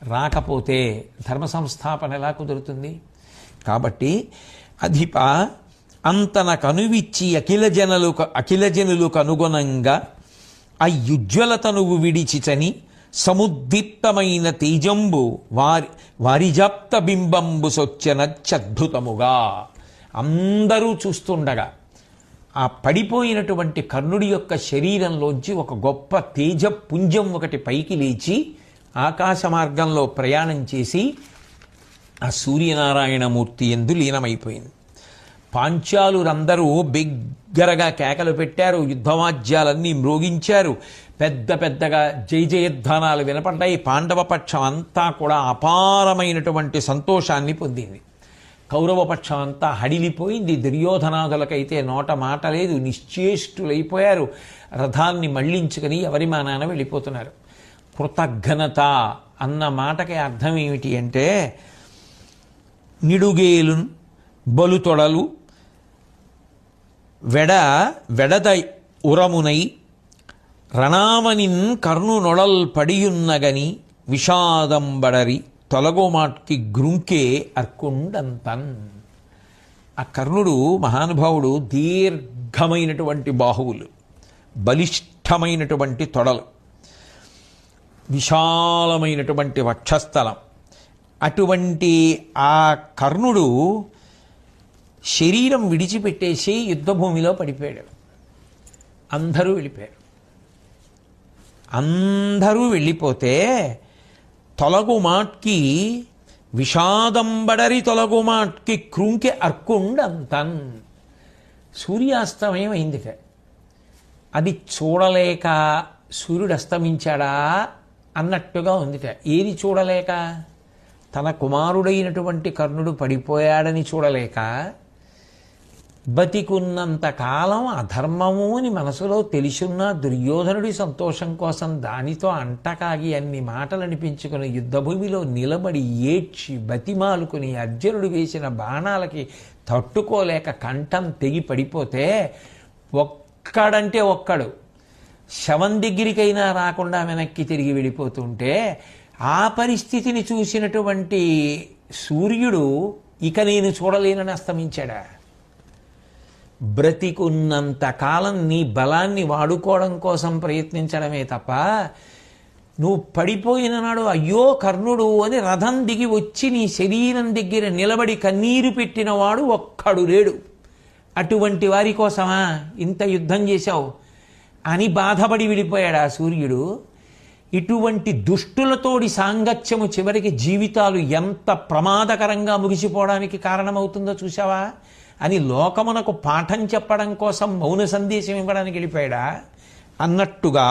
రాకపోతే ధర్మ సంస్థాపన ఎలా కుదురుతుంది? కాబట్టి అధిప అంతన కనువిచ్చి అఖిలజనులకు అనుగుణంగా ఆ యుజ్వలతనువు విడిచిచని సముద్దీప్తమైన తేజంబు వారిజాప్త బింబంబు సొచ్చనచ్చద్భుతముగా. అందరూ చూస్తుండగా ఆ పడిపోయినటువంటి కర్ణుడి యొక్క శరీరంలోంచి ఒక గొప్ప తేజపుంజం ఒకటి పైకి లేచి ఆకాశ మార్గంలో ప్రయాణం చేసి ఆ సూర్యనారాయణమూర్తి యందు లీనమైపోయింది. పాంచాలురందరూ బిగ్గరగా కేకలు పెట్టారు, యుద్ధవాద్యాలన్నీ మ్రోగించారు, పెద్ద పెద్దగా జయజయధ్వానాలు వినపడ్డాయి. పాండవ పక్షం అంతా కూడా అపారమైనటువంటి సంతోషాన్ని పొందింది. కౌరవ పక్షం అంతా హడిలిపోయింది. దుర్యోధనాదులకైతే నోట మాట లేదు, నిశ్చేష్టులైపోయారు. రథాన్ని మళ్లించుకుని ఎవరి మానాన వెళ్ళిపోతున్నారు. కృతఘ్నత అన్న మాటకి అర్థం ఏమిటి అంటే, నిడుగేలు బలుతొడలు వెడద ఉరమునై రణామనిన్ కర్ణునొడల్ పడియున్నగని విషాదంబడరి తొలగోమాట్కి గ్రుంకే అర్కుండంతన్. ఆ కర్ణుడు మహానుభావుడు, దీర్ఘమైనటువంటి బాహువులు, బలిష్టమైనటువంటి తొడలు, విశాలమైనటువంటి వక్షస్థలం. అటువంటి ఆ కర్ణుడు శరీరం విడిచిపెట్టేసి యుద్ధభూమిలో పడిపోయాడు. అందరూ వెళ్ళిపోయారు. అందరూ వెళ్ళిపోతే తొలగుమాట్కి విషాదంబడరి తొలగుమాట్కి క్రుంకె అర్కుండంతన్. సూర్యాస్తమయం అయిందిట. అది చూడలేక సూర్యుడు అస్తమించాడా అన్నట్టుగా ఉందిట. ఏది చూడలేక? తన కుమారుడైనటువంటి కర్ణుడు పడిపోయాడని చూడలేక, బతికున్నంత కాలం అధర్మము అని మనసులో తెలిసున్న దుర్యోధనుడి సంతోషం కోసం దానితో అంటకాగి అన్ని మాటలు అనిపించుకుని యుద్ధభూమిలో నిలబడి ఏడ్చి బతిమాలుకుని అర్జునుడు వేసిన బాణాలకి తట్టుకోలేక కంఠం తెగి పడిపోతే ఒక్కడంటే ఒక్కడు శవం దగ్గరికైనా రాకుండా వెనక్కి తిరిగి వెళ్ళిపోతుంటే, ఆ పరిస్థితిని చూసినటువంటి సూర్యుడు ఇక నేను చూడలేనని అస్తమించాడా? బ్రతికున్నంత కాలం నీ బలాన్ని వాడుకోవడం కోసం ప్రయత్నించడమే తప్ప, నువ్వు పడిపోయిన నాడు అయ్యో కర్ణుడు అని రథం దిగి వచ్చి నీ శరీరం దగ్గర నిలబడి కన్నీరు పెట్టినవాడు ఒక్కడు లేడు. అటువంటి వారి కోసమా ఇంత యుద్ధం చేశావు అని బాధపడి విడిపోయాడు ఆ సూర్యుడు. ఇటువంటి దుష్టులతోడి సాంగత్యము చివరికి జీవితాలు ఎంత ప్రమాదకరంగా ముగిసిపోవడానికి కారణమవుతుందో చూసావా అని లోకమునకు పాఠం చెప్పడం కోసం మౌన సందేశం ఇవ్వడానికి వెళ్ళిపోయాడా అన్నట్టుగా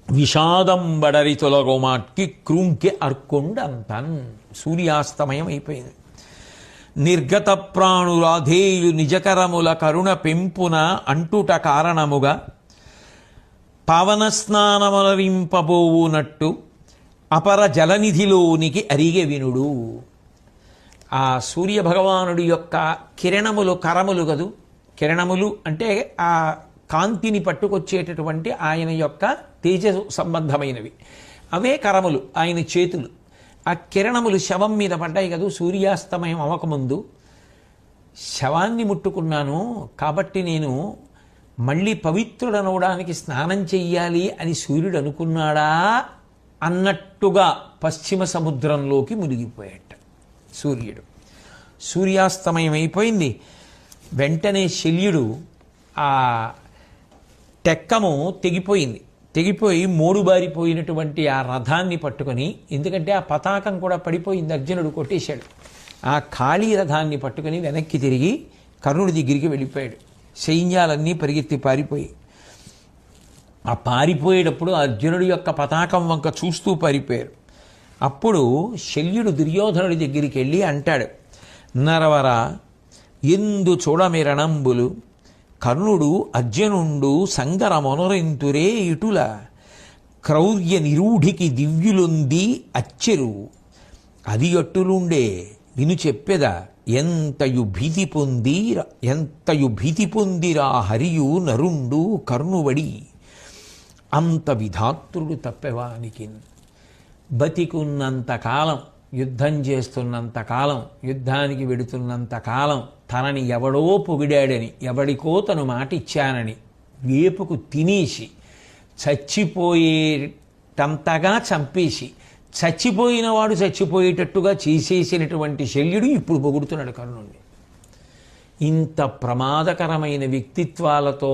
విషాదంబడరి తొలగోమాట్కి క్రూంకె అర్కుండంతన్. సూర్యాస్తమయం అయిపోయింది. నిర్గత ప్రాణురాధేయు నిజకరముల కరుణ పెంపున అంటుట కారణముగా పవన స్నానమరింపబోవునట్టు అపర జలనిధిలోనికి అరిగె వినుడు. ఆ సూర్యభగవానుడి యొక్క కిరణములు, కరములు కదూ, కిరణములు అంటే ఆ కాంతిని పట్టుకొచ్చేటటువంటి ఆయన యొక్క తేజ సంబంధమైనవి, అవే కరములు, ఆయన చేతులు. ఆ కిరణములు శవం మీద పడ్డాయి కదూ. సూర్యాస్తమయం అవ్వకముందు శవాన్ని ముట్టుకున్నాను కాబట్టి నేను మళ్ళీ పవిత్రుడనవడానికి స్నానం చెయ్యాలి అని సూర్యుడు అనుకున్నాడా అన్నట్టుగా పశ్చిమ సముద్రంలోకి మునిగిపోయాట సూర్యుడు. సూర్యాస్తమయం అయిపోయింది. వెంటనే శల్యుడు ఆ టెక్కము తెగిపోయి మోడుబారిపోయినటువంటి ఆ రథాన్ని పట్టుకొని, ఎందుకంటే ఆ పతాకం కూడా పడిపోయింది, అర్జునుడు కొట్టేశాడు. ఆ ఖాళీ రథాన్ని పట్టుకొని వెనక్కి తిరిగి కర్ణుడి దగ్గరికి వెళ్ళిపోయాడు. సైన్యాలన్నీ పరిగెత్తి పారిపోయి, ఆ పారిపోయేటప్పుడు అర్జునుడి యొక్క పతాకం వంక చూస్తూ పారిపోయారు. అప్పుడు శల్యుడు దుర్యోధనుడి దగ్గరికి వెళ్ళి అంటాడు, నరవర ఎందు చూడమిరణంబులు కర్ణుడు అర్జునుండు సంగరమొనరెంతురే ఇటుల క్రౌర్య నిరూఢికి దివ్యులుంది అచ్చెరు అది అట్టులుండే విను చెప్పెద ఎంతయు భీతి పొందిరా హరియు నరుండు కర్ణువడి అంత విధాత్రుడు తప్పెవానికి. బతికున్నంత కాలం, యుద్ధం చేస్తున్నంత కాలం, యుద్ధానికి వెడుతున్నంత కాలం తనని ఎవడో పొగిడాడని, ఎవడికో తను మాట ఇచ్చానని వేపుకు తినేసి చచ్చిపోయేటంతగా చంపేసి చచ్చిపోయిన వాడు చచ్చిపోయేటట్టుగా చేసేసినటువంటి శల్యుడు ఇప్పుడు పొగుడుతున్నాడు కర్ణుడిని. ఇంత ప్రమాదకరమైన వ్యక్తిత్వాలతో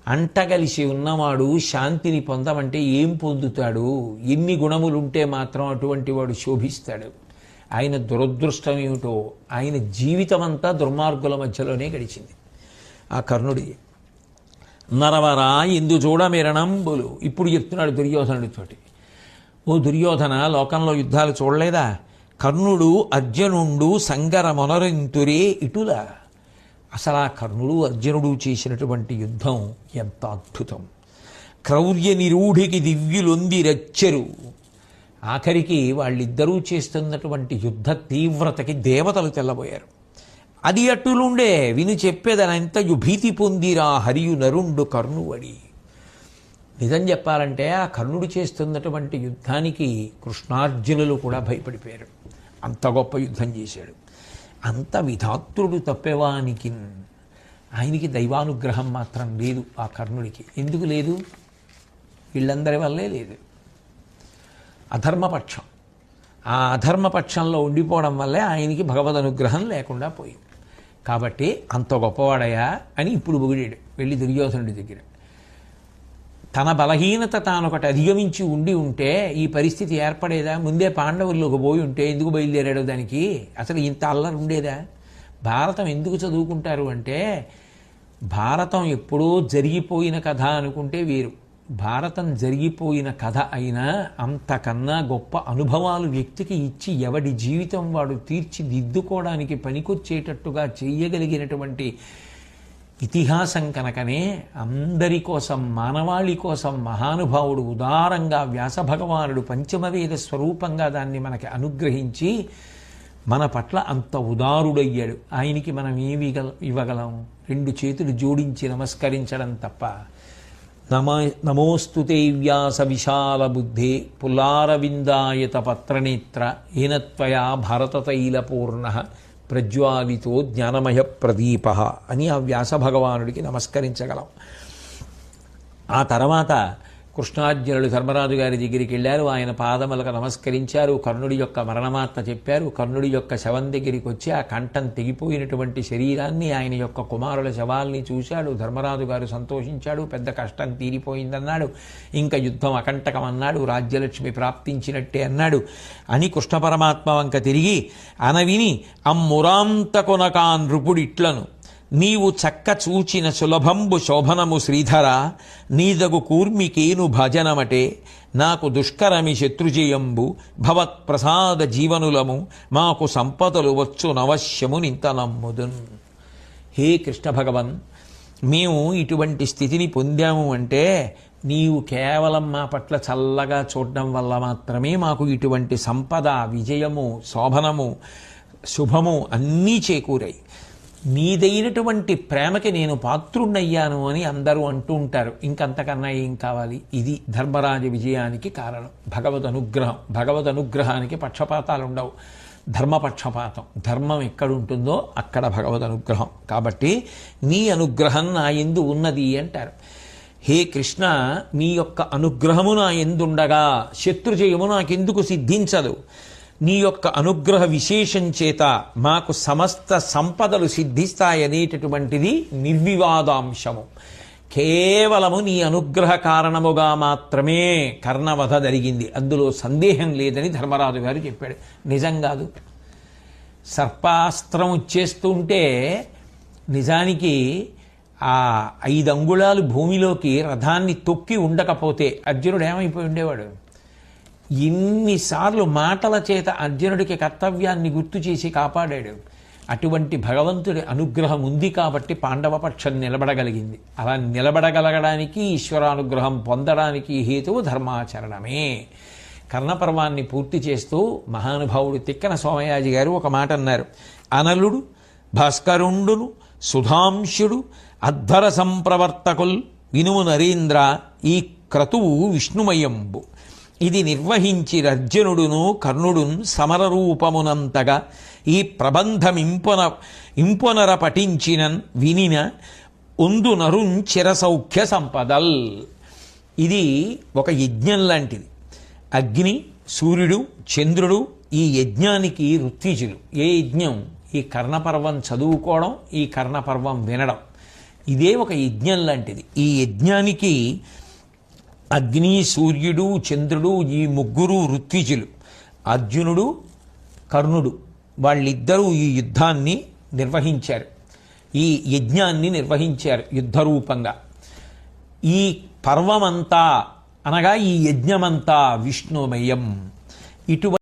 అంటగలిసి ఉన్నవాడు శాంతిని పొందమంటే ఏం పొందుతాడు? ఎన్ని గుణములుంటే మాత్రం అటువంటి వాడు శోభిస్తాడు? ఆయన దురదృష్టం ఏమిటో, ఆయన జీవితం అంతా దుర్మార్గుల మధ్యలోనే గడిచింది. ఆ కర్ణుడి నరవరా ఎందు చూడమిరణంబులు ఇప్పుడు చెప్తున్నాడు దుర్యోధనుడితోటి. ఓ దుర్యోధన, లోకంలో యుద్ధాలు చూడలేదా? కర్ణుడు అర్జునుండు సంగర మొనరింతురే ఇటులా. అసలు ఆ కర్ణుడు అర్జునుడు చేసినటువంటి యుద్ధం ఎంత అద్భుతం! క్రౌర్య నిరూఢికి దివ్యులొంది రచ్చరు. ఆఖరికి వాళ్ళిద్దరూ చేస్తున్నటువంటి యుద్ధ తీవ్రతకి దేవతలు తెల్లబోయారు. అది అట్టులుండే విని చెప్పేదనంతయు భీతి పొందిరా హరియు నరుండు కర్ణువడి. నిజం చెప్పాలంటే ఆ కర్ణుడు చేస్తున్నటువంటి యుద్ధానికి కృష్ణార్జునులు కూడా భయపడిపోయారు. అంత గొప్ప యుద్ధం చేశాడు. అంత విధాత్రుడు తప్పేవానికి ఆయనకి దైవానుగ్రహం మాత్రం లేదు. ఆ కర్ణుడికి ఎందుకు లేదు? వీళ్ళందరి వల్లే లేదు. అధర్మపక్షం. ఆ అధర్మపక్షంలో ఉండిపోవడం వల్లే ఆయనకి భగవద్ అనుగ్రహం లేకుండా పోయింది. కాబట్టి అంత గొప్పవాడయా అని ఇప్పుడు పొగిడాడు వెళ్ళి దుర్యోధనుడి దగ్గర. తన బలహీనత తానొకటి అధిగమించి ఉంటే ఈ పరిస్థితి ఏర్పడేదా? ముందే పాండవుల్లోకి పోయి ఉంటే ఎందుకు బయలుదేరాడు దానికి? అసలు ఇంత అల్లరి ఉండేదా? భారతం ఎందుకు చదువుకుంటారు అంటే, భారతం ఎప్పుడో జరిగిపోయిన కథ అనుకుంటే వేరు. భారతం జరిగిపోయిన కథ అయినా అంతకన్నా గొప్ప అనుభవాలు వ్యక్తికి ఇచ్చి ఎవడి జీవితం వాడు తీర్చిదిద్దుకోవడానికి పనికొచ్చేటట్టుగా చేయగలిగినటువంటి ఇతిహాసం కనుకనే అందరి కోసం, మానవాళి కోసం మహానుభావుడు ఉదారంగా వ్యాసభగవానుడు పంచమవేద స్వరూపంగా దాన్ని మనకి అనుగ్రహించి మన పట్ల అంత ఉదారుడయ్యాడు. ఆయనకి మనం ఏమి ఇవ్వగలం? రెండు చేతులు జోడించి నమస్కరించడం తప్ప. నమోస్తుతే వ్యాస విశాల బుద్ధే పుల్లారవిందాయత పత్రనేత్ర ఏనత్వయా భారతతైలపూర్ణ ప్రజ్వాలితో జ్ఞానమయ ప్రదీప అని ఆ వ్యాస భగవానుడికి నమస్కరించగలం. ఆ తర్వాత కృష్ణార్జునుడు ధర్మరాజు గారి దగ్గరికి వెళ్ళారు. ఆయన పాదములకు నమస్కరించారు. కర్ణుడి యొక్క మరణమాత్ర చెప్పారు. కర్ణుడి యొక్క శవం దగ్గరికి వచ్చి ఆ కంఠం తెగిపోయినటువంటి శరీరాన్ని, ఆయన యొక్క కుమారుల శవాల్ని చూశాడు. ధర్మరాజు గారు సంతోషించాడు. పెద్ద కష్టం తీరిపోయిందన్నాడు. ఇంకా యుద్ధం అకంటకం అన్నాడు. రాజ్యలక్ష్మి ప్రాప్తించినట్టే అన్నాడు అని కృష్ణ పరమాత్మ వంక తిరిగి అనవిని అమ్మురాంతకొనకా నృపుడిట్లను నీవు చక్క చూచిన సులభంబు శోభనము శ్రీధర నీదగు కూర్మికేను భజనమటే నాకు దుష్కరమి శత్రుజయంబు భవత్ప్రసాద జీవనులము మాకు సంపదలు వచ్చు నవశ్యము నింత నమ్ముదున్. హే కృష్ణ భగవన్, మేము ఇటువంటి స్థితిని పొందాము అంటే నీవు కేవలం మా పట్ల చల్లగా చూడడం వల్ల మాత్రమే మాకు ఇటువంటి సంపద, విజయము, శోభనము, శుభము అన్నీ చేకూరాయి. నీదైనటువంటి ప్రేమకి నేను పాత్రుణ్ణయ్యాను అని అందరూ అంటూ ఉంటారు. ఇంకంతకన్నా ఏం కావాలి? ఇది ధర్మరాజ విజయానికి కారణం. భగవద్ అనుగ్రహం. భగవద్ అనుగ్రహానికి పక్షపాతాలు ఉండవు. ధర్మపక్షపాతం. ధర్మం ఎక్కడుంటుందో అక్కడ భగవద్ అనుగ్రహం. కాబట్టి నీ అనుగ్రహం నా యందు ఉన్నది అంటారు. హే కృష్ణ, నీ యొక్క అనుగ్రహము నా యందుండగా శత్రుజయము నాకెందుకు సిద్ధించదు? నీ యొక్క అనుగ్రహ విశేషం చేత మాకు సమస్త సంపదలు సిద్ధిస్తాయనేటటువంటిది నిర్వివాదాంశము. కేవలము నీ అనుగ్రహ కారణముగా మాత్రమే కర్ణవధ జరిగింది, అందులో సందేహం లేదని ధర్మరాజు గారు చెప్పాడు. నిజం కాదు. సర్పాస్త్రం వచ్చేస్తుంటే నిజానికి ఆ 5 అంగుళాలు భూమిలోకి రథాన్ని తొక్కి ఉండకపోతే అర్జునుడు ఏమైపోయి ఉండేవాడు? ఎన్నిసార్లు మాటల చేత అర్జునుడికి కర్తవ్యాన్ని గుర్తు చేసి కాపాడాడు. అటువంటి భగవంతుడి అనుగ్రహం ఉంది కాబట్టి పాండవపక్షం నిలబడగలిగింది. అలా నిలబడగలగడానికి, ఈశ్వరానుగ్రహం పొందడానికి హేతువు ధర్మాచరణమే. కర్ణపర్వాన్ని పూర్తి చేస్తూ మహానుభావుడు తిక్కన సోమయాజి గారు ఒక మాట అన్నారు. అనలుడు భాస్కరుండును సుధాంశుడు అధ్వర సంప్రవర్తకుల్ వినుము నరేంద్ర ఈ క్రతువు విష్ణుమయంబు ఇది నిర్వహించి అర్జునుడును కర్ణుడున్ సమరరూపమునంతగా ఈ ప్రబంధం ఇంపొనర పఠించినన్ వినిన ఒందు నరున్ చిరసౌఖ్య సంపదల్. ఇది ఒక యజ్ఞం లాంటిది. అగ్ని, సూర్యుడు, చంద్రుడు ఈ యజ్ఞానికి ఋత్విజులు. ఏ యజ్ఞం? ఈ కర్ణపర్వం చదువుకోవడం, ఈ కర్ణపర్వం వినడం. ఇదే ఒక యజ్ఞం లాంటిది. ఈ యజ్ఞానికి అగ్ని, సూర్యుడు, చంద్రుడు ఈ ముగ్గురు ఋత్విజులు. అర్జునుడు, కర్ణుడు వాళ్ళిద్దరూ ఈ యుద్ధాన్ని నిర్వహించారు, ఈ యజ్ఞాన్ని నిర్వహించారు యుద్ధరూపంగా. ఈ పర్వమంతా అనగా ఈ యజ్ఞమంతా విష్ణుమయం. ఇటువంటి